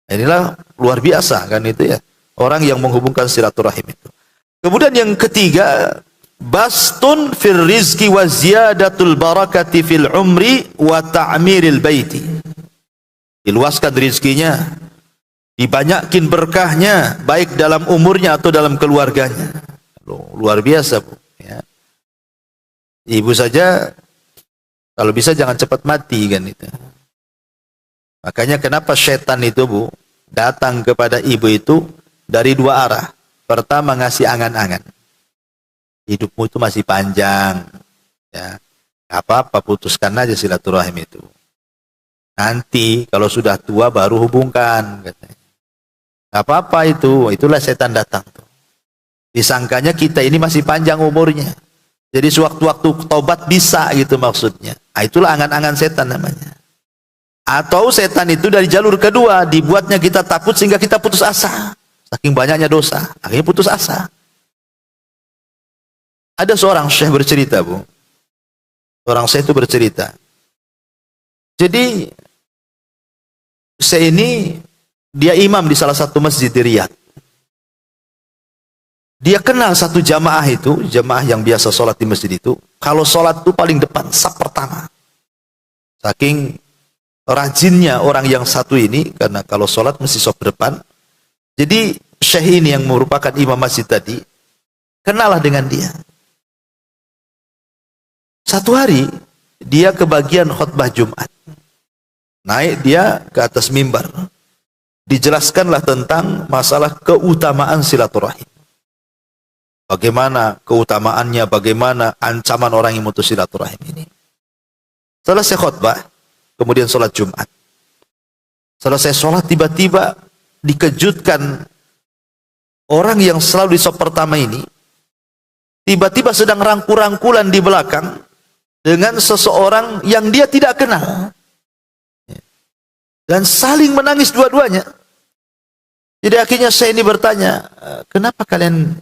Inilah luar biasa kan itu ya, orang yang menghubungkan silaturahim itu. Kemudian yang ketiga, bastun fil rizki wa ziyadatul barakati fil umri wa ta'miril baiti. Diluaskan rizkinya, dibanyakin berkahnya, baik dalam umurnya atau dalam keluarganya. Luar biasa, Bu. Ya. Ibu saja kalau bisa jangan cepat mati kan itu. Makanya kenapa setan itu, Bu, datang kepada ibu itu dari dua arah. Pertama, ngasih angan-angan. Hidupmu itu masih panjang, ya, apa-apa putuskan aja silaturahim itu. Nanti kalau sudah tua baru hubungkan, katanya. Apa-apa itu, itulah setan datang tuh. Disangkanya kita ini masih panjang umurnya. Jadi sewaktu-waktu tobat bisa gitu maksudnya. Nah, itulah angan-angan setan namanya. Atau setan itu dari jalur kedua, dibuatnya kita takut sehingga kita putus asa. Saking banyaknya dosa, akhirnya putus asa. Ada seorang syekh bercerita, Bu. Seorang syekh itu bercerita. Jadi, syekh ini, dia imam di salah satu masjid di Riyadh. Dia kenal satu jamaah itu, jamaah yang biasa sholat di masjid itu. Kalau sholat itu paling depan, saf pertama. Saking rajinnya orang yang satu ini, karena kalau sholat mesti saf depan. Jadi syekh ini yang merupakan imam masjid tadi, kenalah dengan dia. Satu hari dia kebagian khutbah Jumat, naik dia ke atas mimbar, dijelaskanlah tentang masalah keutamaan silaturahim. Bagaimana keutamaannya, bagaimana ancaman orang yang memutus silaturahim ini. Selesai khutbah, kemudian sholat Jumat. Selesai sholat, tiba-tiba dikejutkan orang yang selalu di saf pertama ini, tiba-tiba sedang rangkul-rangkulan di belakang dengan seseorang yang dia tidak kenal. Dan saling menangis dua-duanya. Jadi akhirnya saya ini bertanya, kenapa kalian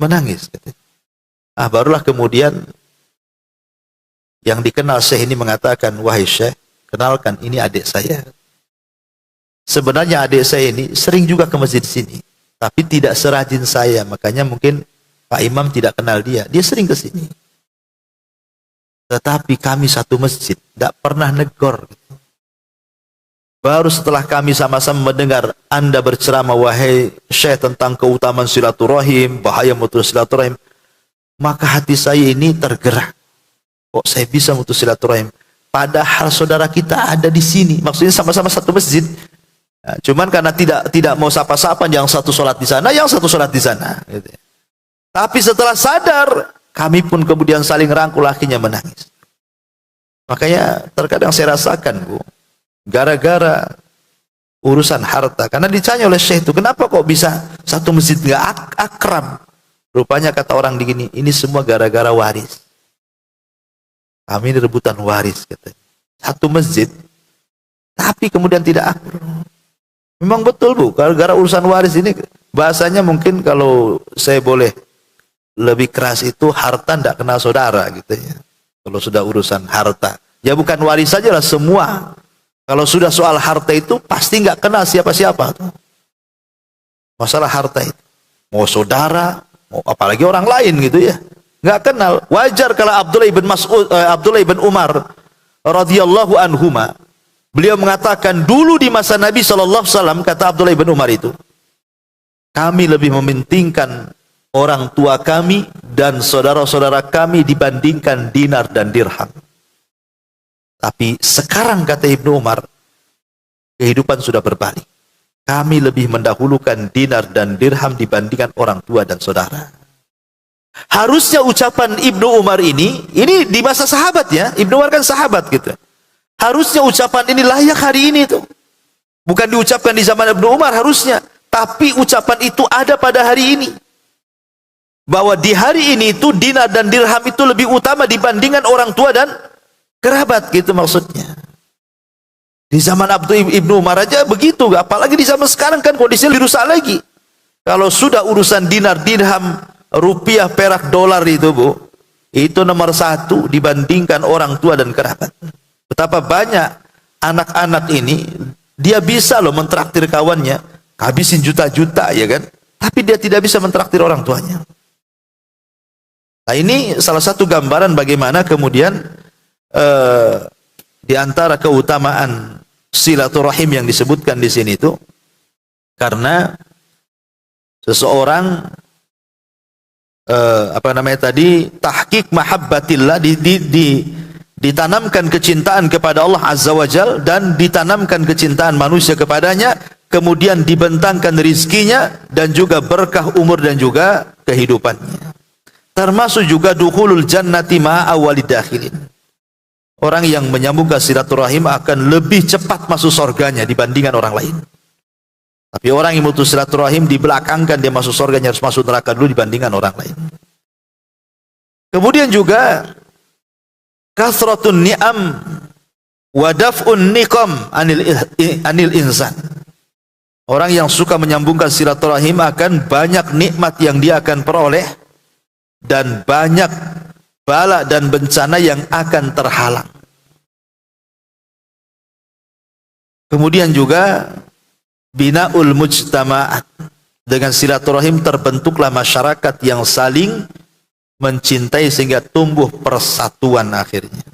menangis? Barulah kemudian yang dikenal Syekh ini mengatakan, wahai Syekh, kenalkan ini adik saya. Sebenarnya adik saya ini sering juga ke masjid sini, tapi tidak serajin saya, makanya mungkin Pak Imam tidak kenal dia. Dia sering ke sini. Tetapi kami satu masjid, tidak pernah negor. Baru setelah kami sama-sama mendengar Anda berceramah, wahai Syekh, tentang keutamaan silaturahim, bahaya memutus silaturahim, maka hati saya ini tergerak. Kok saya bisa memutus silaturahim? Padahal saudara kita ada di sini. Maksudnya sama-sama satu masjid. Nah, cuman karena tidak mau sapa-sapa, yang satu sholat di sana, yang satu sholat di sana. Gitu. Tapi setelah sadar, kami pun kemudian saling rangkul, akhirnya menangis. Makanya terkadang saya rasakan, Bu, gara-gara urusan harta, karena ditanya oleh Syekh itu, kenapa kok bisa satu masjid nggak akrab? Rupanya kata orang begini, ini semua gara-gara waris. Kami ini rebutan waris, katanya. Satu masjid, tapi kemudian tidak akrab. Memang betul, Bu, gara-gara urusan waris ini, bahasanya mungkin kalau saya boleh lebih keras itu, harta tidak kenal saudara, gitu ya. Kalau sudah urusan harta, ya bukan waris saja lah, semua. Kalau sudah soal harta itu pasti nggak kenal siapa-siapa tuh. Masalah harta itu. Mau saudara, mau apalagi orang lain gitu ya. Nggak kenal. Wajar kalau Abdullah ibn Umar radhiyallahu anhuma, beliau mengatakan dulu di masa Nabi SAW, kata Abdullah ibn Umar itu, kami lebih mementingkan orang tua kami dan saudara-saudara kami dibandingkan dinar dan dirham. Tapi sekarang, kata Ibnu Umar, kehidupan sudah berbalik. Kami lebih mendahulukan dinar dan dirham dibandingkan orang tua dan saudara. Harusnya ucapan Ibnu Umar ini di masa sahabat ya. Ibnu Umar kan sahabat gitu. Harusnya ucapan ini layak hari ini tuh. Bukan diucapkan di zaman Ibnu Umar harusnya. Tapi ucapan itu ada pada hari ini. Bahwa di hari ini itu dinar dan dirham itu lebih utama dibandingkan orang tua dan kerabat, gitu maksudnya. Di zaman Ibnu Umar aja begitu, apalagi di zaman sekarang kan kondisinya lebih rusak lagi. Kalau sudah urusan dinar, dirham, rupiah, perak, dolar itu Bu, itu nomor satu dibandingkan orang tua dan kerabat. Betapa banyak anak-anak ini, dia bisa loh mentraktir kawannya, habisin juta-juta ya kan, tapi dia tidak bisa mentraktir orang tuanya. Nah ini salah satu gambaran bagaimana kemudian di antara keutamaan silaturahim yang disebutkan di sini itu, karena seseorang tahqiq mahabbatillah, ditanamkan kecintaan kepada Allah Azza wa Jal, dan ditanamkan kecintaan manusia kepadanya, kemudian dibentangkan rizkinya dan juga berkah umur dan juga kehidupannya. Termasuk juga dukhulul jannati ma'a awwalid dakhilin. Orang yang menyambungkan silaturahim akan lebih cepat masuk surganya dibandingkan orang lain. Tapi orang yang memutus silaturahim dibelakangkan dia masuk surganya, harus masuk neraka dulu dibandingkan orang lain. Kemudian juga kasratun ni'am wa daf'un niqam anil insan. Orang yang suka menyambungkan silaturahim akan banyak nikmat yang dia akan peroleh dan banyak bala dan bencana yang akan terhalang. Kemudian juga binaul mujtama'at. Dengan silaturahim terbentuklah masyarakat yang saling mencintai sehingga tumbuh persatuan akhirnya.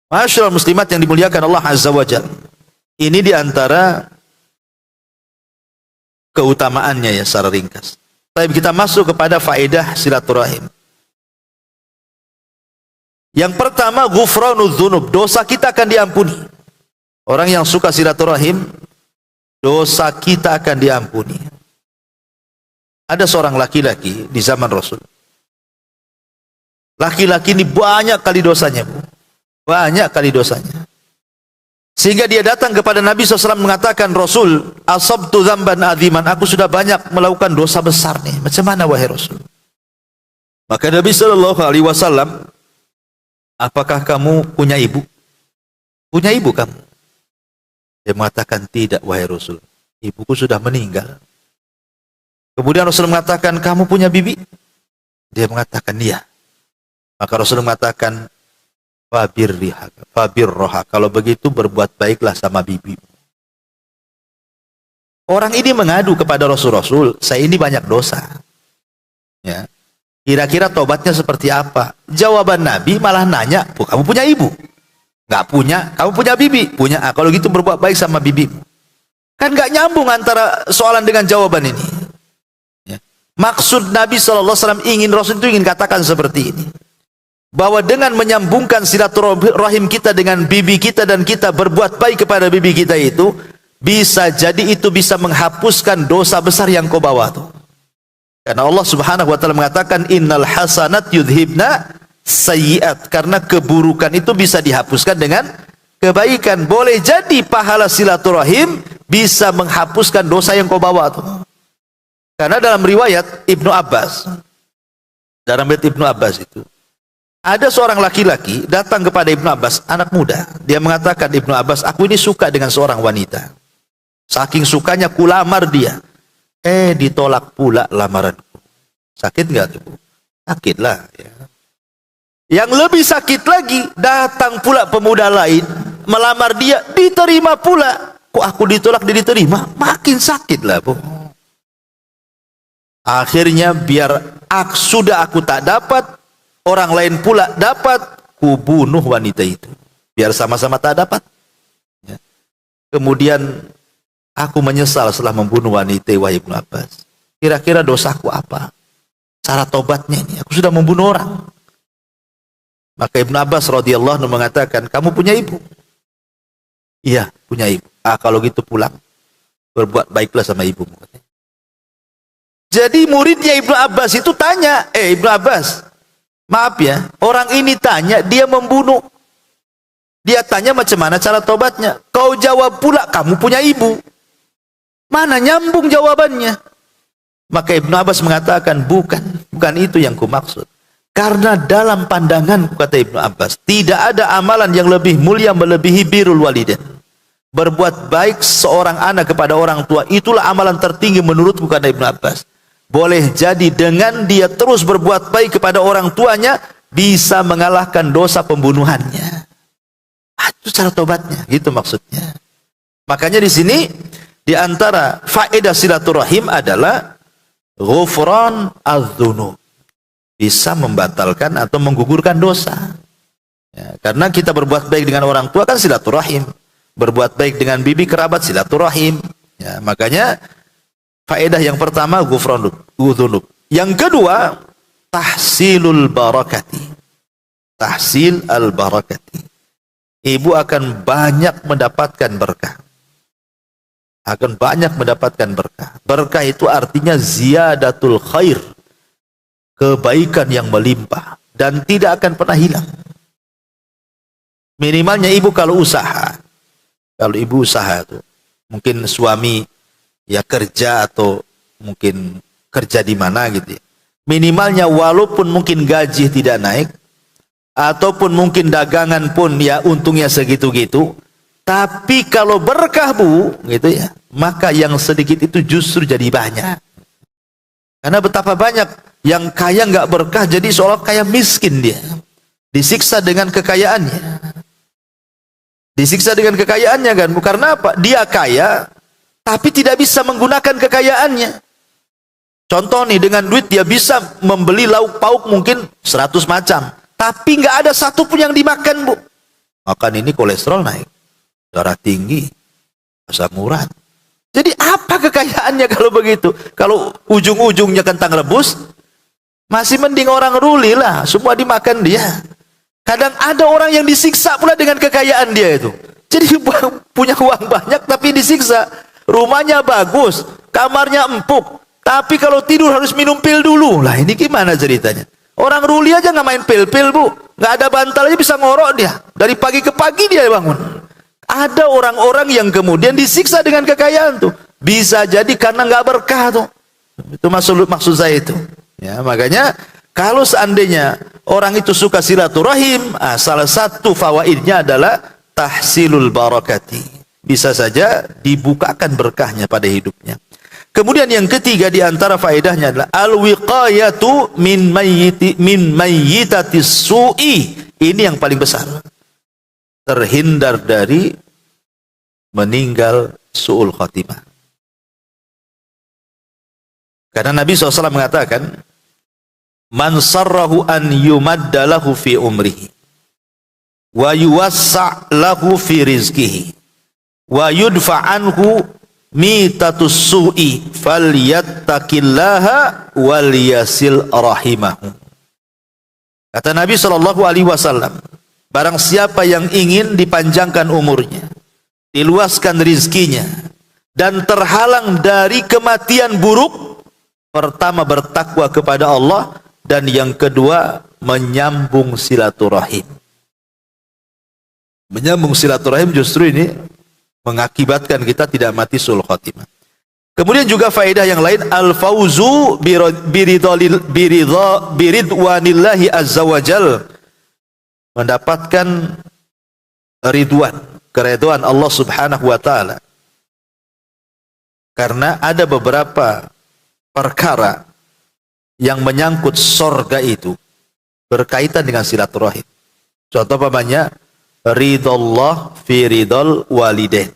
Masyaallah muslimat yang dimuliakan Allah Azza wa Jalla. Ini diantara keutamaannya ya secara ringkas. Tapi kita masuk kepada faedah silaturahim. Yang pertama, ghufranudz dzunub, dosa kita akan diampuni. Orang yang suka silaturahim, dosa kita akan diampuni. Ada seorang laki-laki di zaman Rasul. Laki-laki ini banyak kali dosanya, Bu. Banyak kali dosanya. Sehingga dia datang kepada Nabi SAW mengatakan, Rasul, asabtu dzamban adziman, aku sudah banyak melakukan dosa besar nih. Macam mana wahai Rasul? Maka Nabi SAW, apakah kamu punya ibu? Punya ibu kamu? Dia mengatakan, tidak wahai Rasul, ibuku sudah meninggal. Kemudian Rasul mengatakan, kamu punya bibi? Dia mengatakan, iya. Maka Rasul mengatakan, fabirroha, kalau begitu berbuat baiklah sama bibi. Orang ini mengadu kepada Rasul, saya ini banyak dosa. Ya. Kira-kira tobatnya seperti apa? Jawaban Nabi malah nanya, kamu punya ibu? Nggak punya. Kamu punya bibi? Punya. Kalau gitu berbuat baik sama bibimu. Kan nggak nyambung antara soalan dengan jawaban ini. Ya. Maksud Nabi SAW Rasul itu ingin katakan seperti ini, bahwa dengan menyambungkan silaturahim kita dengan bibi kita dan kita berbuat baik kepada bibi kita itu, bisa jadi itu bisa menghapuskan dosa besar yang kau bawa tuh. Karena Allah Subhanahu wa taala mengatakan, innal hasanat yudhibna sayyiat, karena keburukan itu bisa dihapuskan dengan kebaikan. Boleh jadi pahala silaturahim bisa menghapuskan dosa yang kau bawa tuh. Karena dalam riwayat Ibnu Abbas, itu ada seorang laki-laki datang kepada Ibnu Abbas, anak muda. Dia mengatakan, Ibnu Abbas, aku ini suka dengan seorang wanita. Saking sukanya kulamar dia. Ditolak pula lamaranku. Sakit nggak tuh? Sakit lah. Ya. Yang lebih sakit lagi, datang pula pemuda lain melamar dia, diterima pula. Kok aku ditolak, dia diterima? Makin sakit lah, Bu. Akhirnya sudah aku tak dapat, orang lain pula dapat, ku bunuh wanita itu. Biar sama-sama tak dapat. Ya. Kemudian aku menyesal setelah membunuh wanita, wahai Ibnu Abbas. Kira-kira dosaku apa? Cara tobatnya ini, aku sudah membunuh orang. Maka Ibnu Abbas radhiyallahu anhu mengatakan, kamu punya ibu? Iya, punya ibu. Kalau gitu pulang, berbuat baiklah sama ibumu. Jadi muridnya Ibnu Abbas itu tanya, Ibnu Abbas, maaf ya, orang ini tanya, dia membunuh. Dia tanya macam mana cara tobatnya. Kau jawab pula, kamu punya ibu. Mana nyambung jawabannya? Maka Ibnu Abbas mengatakan, bukan itu yang kumaksud. Karena dalam pandanganku, kata Ibnu Abbas, tidak ada amalan yang lebih mulia melebihi birrul walidain. Berbuat baik seorang anak kepada orang tua, itulah amalan tertinggi menurutku, kata Ibnu Abbas. Boleh jadi dengan dia terus berbuat baik kepada orang tuanya, bisa mengalahkan dosa pembunuhannya. Itu cara tobatnya, gitu maksudnya. Makanya di sini, di antara faedah silaturahim adalah ghufran adz-dzunub. Bisa membatalkan atau menggugurkan dosa. Ya, karena kita berbuat baik dengan orang tua kan silaturahim. Berbuat baik dengan bibi kerabat silaturahim. Ya, makanya faedah yang pertama ghufranul dzunub. Yang kedua tahsilul barakati. Tahsil al barakati. Ibu akan banyak mendapatkan berkah. Akan banyak mendapatkan berkah. Berkah itu artinya ziyadatul khair. Kebaikan yang melimpah dan tidak akan pernah hilang. Minimalnya ibu kalau usaha. Kalau ibu usaha itu mungkin suami ya kerja atau mungkin kerja di mana gitu ya. Minimalnya walaupun mungkin gaji tidak naik ataupun mungkin dagangan pun ya untungnya segitu-gitu, tapi kalau berkah Bu gitu ya, maka yang sedikit itu justru jadi banyak. Karena betapa banyak yang kaya nggak berkah jadi seolah kaya miskin dia. Disiksa dengan kekayaannya. Disiksa dengan kekayaannya kan, karena apa? Dia kaya tapi tidak bisa menggunakan kekayaannya. Contoh nih, dengan duit dia bisa membeli lauk pauk mungkin 100 macam, tapi nggak ada satu pun yang dimakan Bu. Makan ini kolesterol naik, darah tinggi, asam urat. Jadi apa kekayaannya kalau begitu? Kalau ujung-ujungnya kentang rebus, masih mending orang ruli lah, semua dimakan dia. Kadang ada orang yang disiksa pula dengan kekayaan dia itu. Jadi punya uang banyak tapi disiksa. Rumahnya bagus, kamarnya empuk, tapi kalau tidur harus minum pil dulu. Lah ini gimana ceritanya? Orang ruli aja nggak main pil-pil Bu, nggak ada bantal aja bisa ngorok dia. Dari pagi ke pagi dia bangun. Ada orang-orang yang kemudian disiksa dengan kekayaan tuh. Bisa jadi karena nggak berkah tuh. Itu maksud saya itu. Ya, makanya kalau seandainya orang itu suka silaturahim, salah satu fawaidnya adalah tahsilul barakati. Bisa saja dibukakan berkahnya pada hidupnya. Kemudian yang ketiga di antara faedahnya adalah al-wiqayatu min mayyitatis su'i. Ini yang paling besar. Terhindar dari meninggal su'ul khatimah. Karena Nabi SAW mengatakan, man sarrahu an yumadda lahu fi umrihi wa yuwassa' lahu fi rizqihi wa yudfa' anhu mitatus su'i falyattaqillaha wal yasil rahimahu. Kata Nabi SAW, barang siapa yang ingin dipanjangkan umurnya, diluaskan rizkinya, dan terhalang dari kematian buruk, pertama bertakwa kepada Allah, dan yang kedua menyambung silaturahim. Menyambung silaturahim justru ini mengakibatkan kita tidak mati su'ul khatimah. Kemudian juga faedah yang lain, al-fauzu biridwanillahi azza wajal, mendapatkan ridwan, keridhaan Allah Subhanahu wa taala. Karena ada beberapa perkara yang menyangkut sorga itu, berkaitan dengan silaturahim. Contoh pamannya, ridallah fi ridal walidain.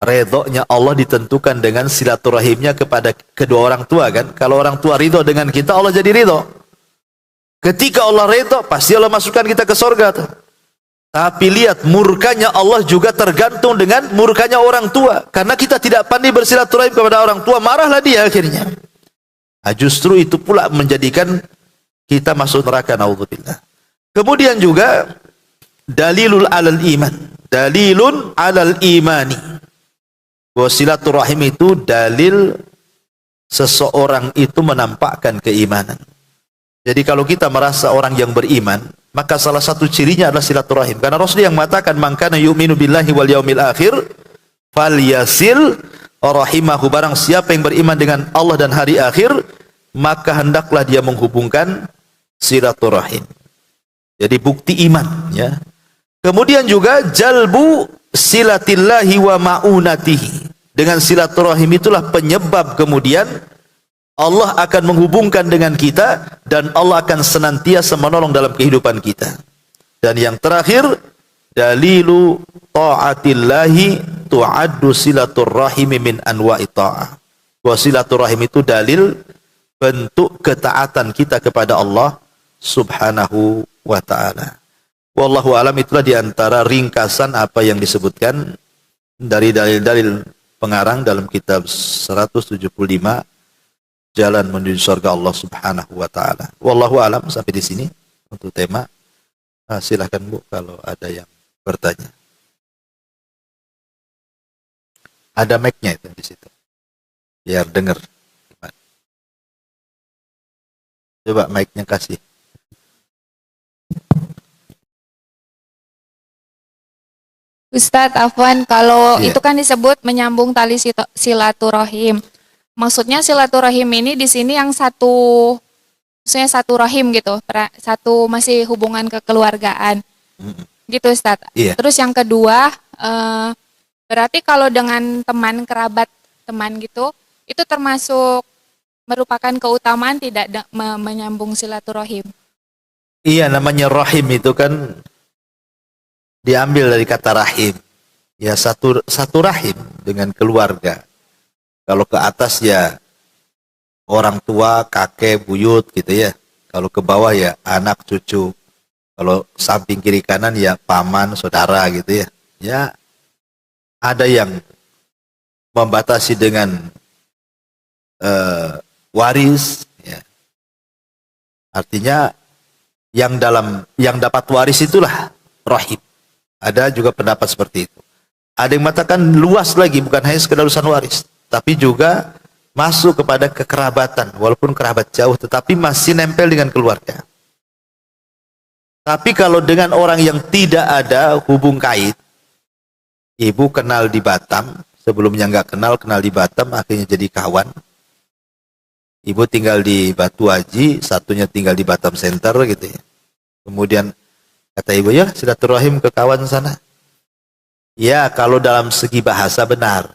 Redoknya Allah ditentukan dengan silaturahimnya kepada kedua orang tua kan. Kalau orang tua ridho dengan kita, Allah jadi ridho. Ketika Allah ridho, pasti Allah masukkan kita ke surga tuh. Tapi lihat, murkanya Allah juga tergantung dengan murkanya orang tua. Karena kita tidak pandai bersilaturahim kepada orang tua, marahlah dia akhirnya. Nah, justru itu pula menjadikan kita masuk neraka, naudzubillah. Kemudian juga dalilul alal iman, dalilun alal imani. Bahwa silaturahim itu dalil seseorang itu menampakkan keimanan. Jadi kalau kita merasa orang yang beriman, maka salah satu cirinya adalah silaturahim. Karena Rasul yang mengatakan, "Man kana yu'minu billahi wal yaumil akhir falyasil rahimahu." Barang siapa yang beriman dengan Allah dan hari akhir, maka hendaklah dia menghubungkan silaturahim. Jadi bukti iman, ya. Kemudian juga jalbu silatillahi wa ma'unatihi. Dengan silaturahim itulah penyebab kemudian Allah akan menghubungkan dengan kita dan Allah akan senantiasa menolong dalam kehidupan kita. Dan yang terakhir, dalilu ta'atillahi tu'addu silaturrahimi min anwa'i ta'ah. Bahwa silaturahim itu dalil bentuk ketaatan kita kepada Allah Subhanahu wa ta'ala. Wallahu alam, itulah diantara ringkasan apa yang disebutkan dari dalil-dalil pengarang dalam kitab 175 Jalan menuju surga Allah Subhanahu wa ta'ala. Wallahu alam, sampai di sini untuk tema. Silahkan Bu kalau ada yang bertanya. Ada mic-nya itu di situ. Biar dengar. Coba mic-nya kasih. Ustadz Afwan, kalau itu kan disebut menyambung tali silaturahim. Maksudnya silaturahim ini di sini yang satu, maksudnya satu rahim gitu, satu masih hubungan kekeluargaan, gitu Ustadz. Iya. Terus yang kedua, berarti kalau dengan teman kerabat teman gitu, itu termasuk merupakan keutamaan tidak menyambung silaturahim. Iya, namanya rahim itu kan diambil dari kata rahim. Ya, satu rahim dengan keluarga. Kalau ke atas ya orang tua, kakek, buyut gitu ya. Kalau ke bawah ya anak, cucu. Kalau samping kiri kanan ya paman, saudara gitu ya. Ya, ada yang membatasi dengan waris ya. Artinya yang dapat waris itulah rahim. Ada juga pendapat seperti itu. Ada yang mengatakan luas lagi, bukan hanya sekedar urusan waris, tapi juga masuk kepada kekerabatan, walaupun kerabat jauh tetapi masih nempel dengan keluarga. Tapi kalau dengan orang yang tidak ada hubung kait, ibu kenal di Batam, sebelumnya nggak kenal di Batam, akhirnya jadi kawan. Ibu tinggal di Batu Haji, satunya tinggal di Batam Center gitu ya. Kemudian kata ibu, ya silaturahim ke kawan sana. Ya, kalau dalam segi bahasa benar.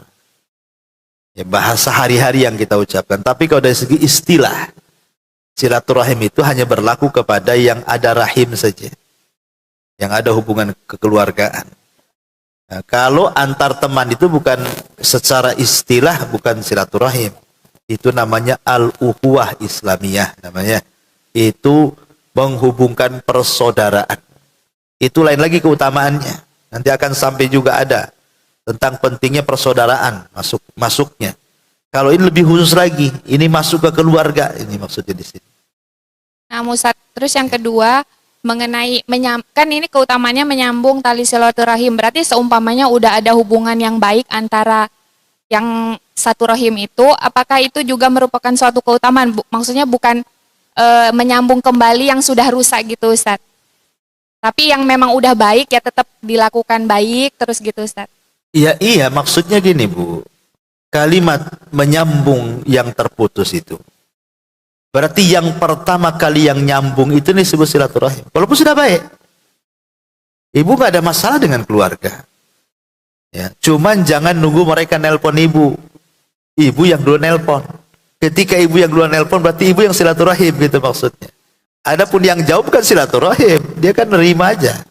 Ya, bahasa hari-hari yang kita ucapkan. Tapi kalau dari segi istilah, silaturahim itu hanya berlaku kepada yang ada rahim saja. Yang ada hubungan kekeluargaan. Nah, kalau antar teman itu bukan secara istilah, bukan silaturahim. Itu namanya al-ukhuwah Islamiyah. Namanya itu menghubungkan persaudaraan. Itu lain lagi keutamaannya. Nanti akan sampai juga ada tentang pentingnya persaudaraan masuknya. Kalau ini lebih khusus lagi, ini masuk ke keluarga, ini maksudnya di sini. Nah, Ustadz, terus yang kedua mengenai kan ini keutamaannya menyambung tali silaturahim. Berarti seumpamanya udah ada hubungan yang baik antara yang satu rahim itu, apakah itu juga merupakan suatu keutamaan? Maksudnya bukan menyambung kembali yang sudah rusak gitu, Ustadz. Tapi yang memang udah baik ya tetap dilakukan baik terus gitu, Ustadz. Iya, maksudnya gini Bu. Kalimat menyambung yang terputus itu. Berarti yang pertama kali yang nyambung itu disebut silaturahim. Walaupun sudah baik. Ibu gak ada masalah dengan keluarga. Ya, cuman jangan nunggu mereka nelpon ibu. Ibu yang dulu nelpon. Ketika ibu yang dulu nelpon berarti ibu yang silaturahim gitu maksudnya. Adapun yang jauh bukan silaturahim, dia kan nerima aja.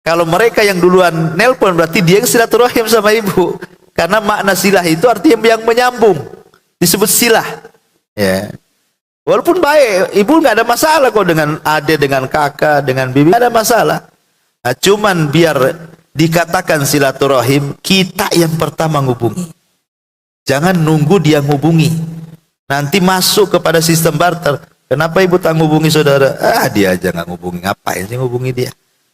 Kalau mereka yang duluan nelpon berarti dia yang silaturahim sama ibu. Karena makna silah itu artinya yang menyambung. Disebut silah. Ya. Walaupun baik, ibu nggak ada masalah kok dengan adik, dengan kakak, dengan bibi, nggak ada masalah. Nah, cuman biar dikatakan silaturahim, kita yang pertama ngubungi. Jangan nunggu dia ngubungi. Nanti masuk kepada sistem barter. Kenapa ibu tak ngubungi saudara? Dia aja nggak ngubungi. Ngapain sih ngubungi dia?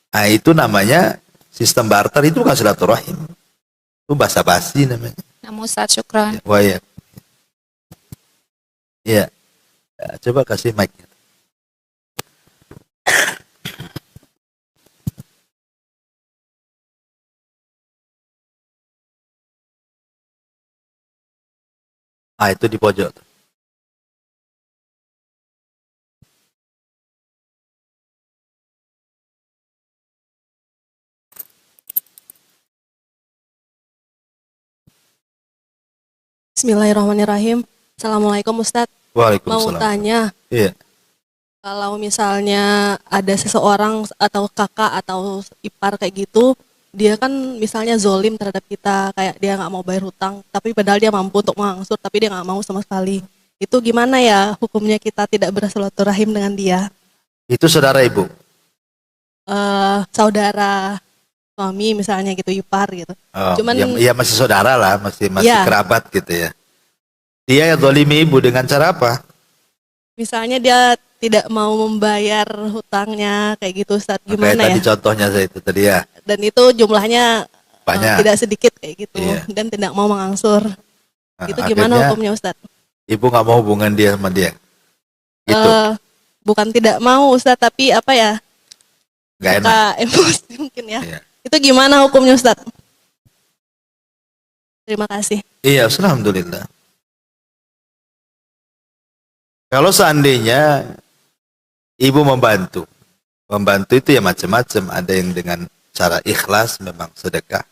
Nah, itu namanya sistem barter, itu bukan silaturahim. Itu basa-basi namanya. Namun Ustaz, syukran. Wah ya. Iya. Ya, coba kasih mic-nya. Itu di pojok. Bismillahirrahmanirrahim. Assalamualaikum Ustadz. Mau Waalaikumsalam. tanya, Iya. kalau misalnya ada seseorang atau kakak atau ipar kayak gitu, dia kan misalnya zolim terhadap kita, kayak dia nggak mau bayar hutang, tapi padahal dia mampu untuk mengangsur, tapi dia nggak mau sama sekali. Itu gimana ya hukumnya kita tidak bersilaturahim dengan dia? Itu saudara ibu. Saudara suami misalnya gitu, ipar gitu. Cuman Ya masih saudara lah, masih Ya. kerabat gitu ya. Dia yang zalimi ibu dengan cara apa? misalnya dia tidak mau membayar hutangnya kayak gitu, Ustadz, Kayak gimana tadi ya? contohnya saya itu tadi ya. Dan itu jumlahnya Banyak. tidak sedikit kayak gitu, Iya. dan tidak mau mengangsur. Nah, Itu gimana akhirnya hukumnya, Ustadz? ibu nggak mau hubungan dia sama dia. Gitu. Bukan tidak mau, Ustadz, tapi apa ya? Nggak enak. Suka emosi mungkin ya. Iya. Itu gimana hukumnya, Ustadz? Terima kasih. Iya, alhamdulillah. Kalau seandainya ibu membantu itu ya macam-macam. Ada yang dengan cara ikhlas, memang sedekah.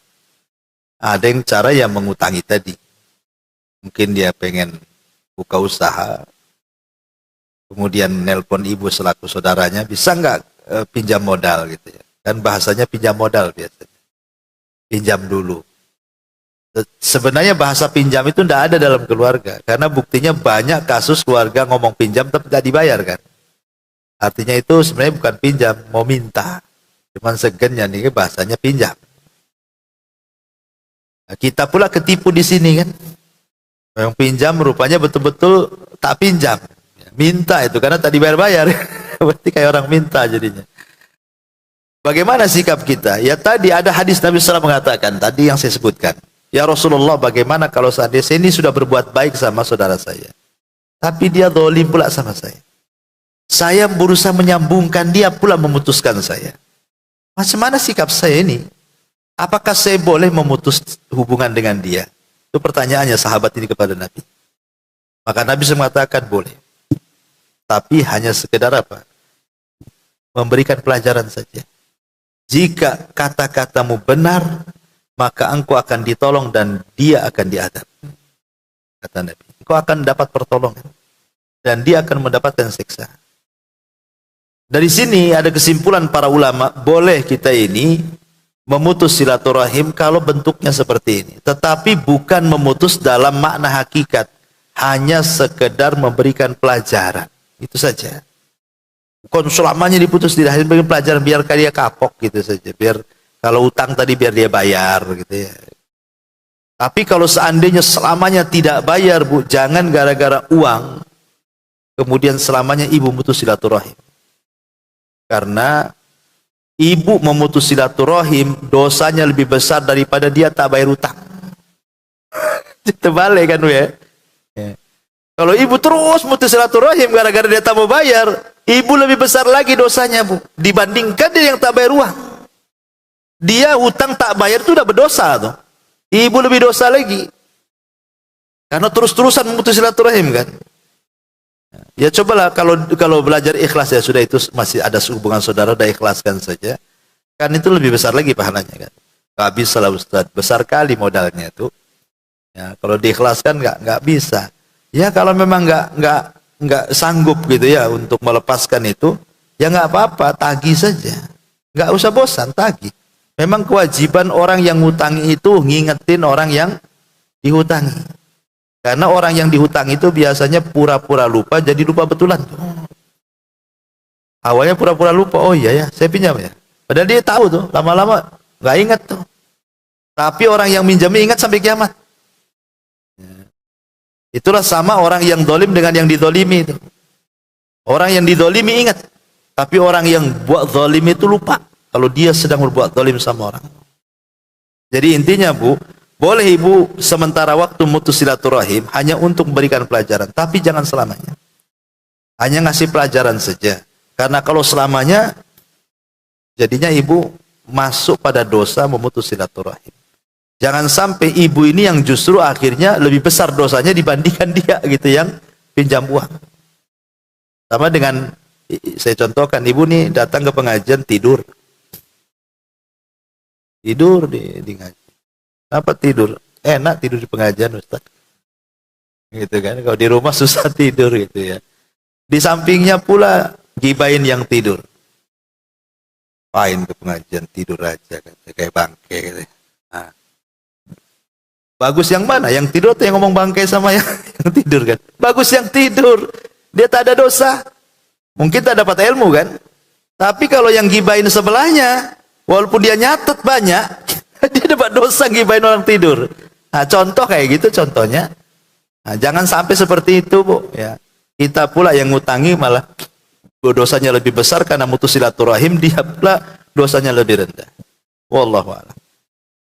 Ada yang cara yang mengutangi tadi. Mungkin dia pengen buka usaha, kemudian nelpon ibu selaku saudaranya, bisa nggak pinjam modal gitu ya. Kan bahasanya pinjam modal biasanya. Pinjam dulu. Sebenarnya bahasa pinjam itu tidak ada dalam keluarga, karena buktinya banyak kasus keluarga ngomong pinjam tapi tidak dibayar kan. Artinya itu sebenarnya bukan pinjam, mau minta. Cuman segennya nih bahasanya pinjam. Nah, kita pula ketipu di sini kan. Yang pinjam rupanya betul-betul tak pinjam, minta itu karena tak dibayar-bayar. Berarti kayak orang minta jadinya. Bagaimana sikap kita? Ya tadi ada hadis Nabi SAW mengatakan, tadi yang saya sebutkan. Ya Rasulullah, bagaimana kalau seandainya saya ini sudah berbuat baik sama saudara saya, tapi dia zalim pula sama saya. Saya berusaha menyambungkan, dia pula memutuskan saya. Macam mana sikap saya ini? Apakah saya boleh memutus hubungan dengan dia? Itu pertanyaannya sahabat ini kepada Nabi. Maka Nabi SAW mengatakan boleh. Tapi hanya sekedar apa? Memberikan pelajaran saja. Jika kata-katamu benar, maka engkau akan ditolong dan dia akan diadab. Kata Nabi. Engkau akan dapat pertolongan. Dan dia akan mendapatkan siksa. Dari sini ada kesimpulan para ulama, boleh kita ini memutus silaturahim kalau bentuknya seperti ini. Tetapi bukan memutus dalam makna hakikat. Hanya sekedar memberikan pelajaran. Itu saja. Bukan selamanya diputus, tidak hanya berikan pelajaran biar dia kapok gitu saja. Biar kalau utang tadi biar dia bayar gitu ya. Tapi kalau seandainya selamanya tidak bayar, Bu, jangan gara-gara uang kemudian selamanya ibu memutus silaturahim. Karena ibu memutus silaturahim dosanya lebih besar daripada dia tak bayar utang. Terbalik kan, Bu ya? Ya. Kalau ibu terus memutus silaturahim gara-gara dia tak mau bayar, ibu lebih besar lagi dosanya, Bu, dibandingkan dia yang tak bayar uang. Dia utang tak bayar itu udah berdosa tuh. Ibu lebih dosa lagi. Karena terus-terusan memutus silaturahim kan. Ya cobalah kalau belajar ikhlas ya sudah, itu masih ada hubungan saudara, udah ikhlaskan saja. Kan itu lebih besar lagi pahalanya kan. Gak bisa lah Ustaz, besar kali modalnya itu. Ya, kalau diikhlaskan nggak bisa. Ya kalau memang nggak sanggup gitu ya untuk melepaskan itu, ya nggak apa-apa, tagih saja. Nggak usah bosan, tagih. Memang kewajiban orang yang ngutangi itu ngingetin orang yang dihutangi. Karena orang yang dihutangi itu biasanya pura-pura lupa, jadi lupa betulan. Awalnya pura-pura lupa, oh iya ya, saya pinjam ya. Padahal dia tahu tuh, lama-lama nggak ingat tuh. Tapi orang yang minjami ingat sampai kiamat. Itulah sama orang yang dolim dengan yang didolimi itu. Orang yang didolimi ingat, tapi orang yang buat dolim itu lupa kalau dia sedang berbuat dolim sama orang. Jadi intinya Bu, boleh ibu sementara waktu mutus silaturahim hanya untuk memberikan pelajaran, tapi jangan selamanya. Hanya ngasih pelajaran saja. Karena kalau selamanya, jadinya ibu masuk pada dosa memutus silaturahim. Jangan sampai ibu ini yang justru akhirnya lebih besar dosanya dibandingkan dia gitu yang pinjam uang. Sama dengan, saya contohkan, ibu nih datang ke pengajian tidur. Tidur di ngaji. Kenapa tidur? Enak tidur di pengajian Ustaz. Gitu kan, kalau di rumah susah tidur gitu ya. Di sampingnya pula gibain yang tidur. Pain ke pengajian tidur aja kan, kayak bangke gitu. Nah. Bagus yang mana? Yang tidur atau yang ngomong bangke sama yang tidur kan? Bagus yang tidur. Dia tak ada dosa. Mungkin tak dapat ilmu kan? Tapi kalau yang gibain sebelahnya, walaupun dia nyatet banyak, dia dapat dosa gibain orang tidur. Nah, contoh kayak gitu contohnya. Nah, jangan sampai seperti itu, Bu. Ya. Kita pula yang ngutangi malah dosanya lebih besar karena mutus silaturahim, dia pula dosanya lebih rendah. Wallahu a'lam.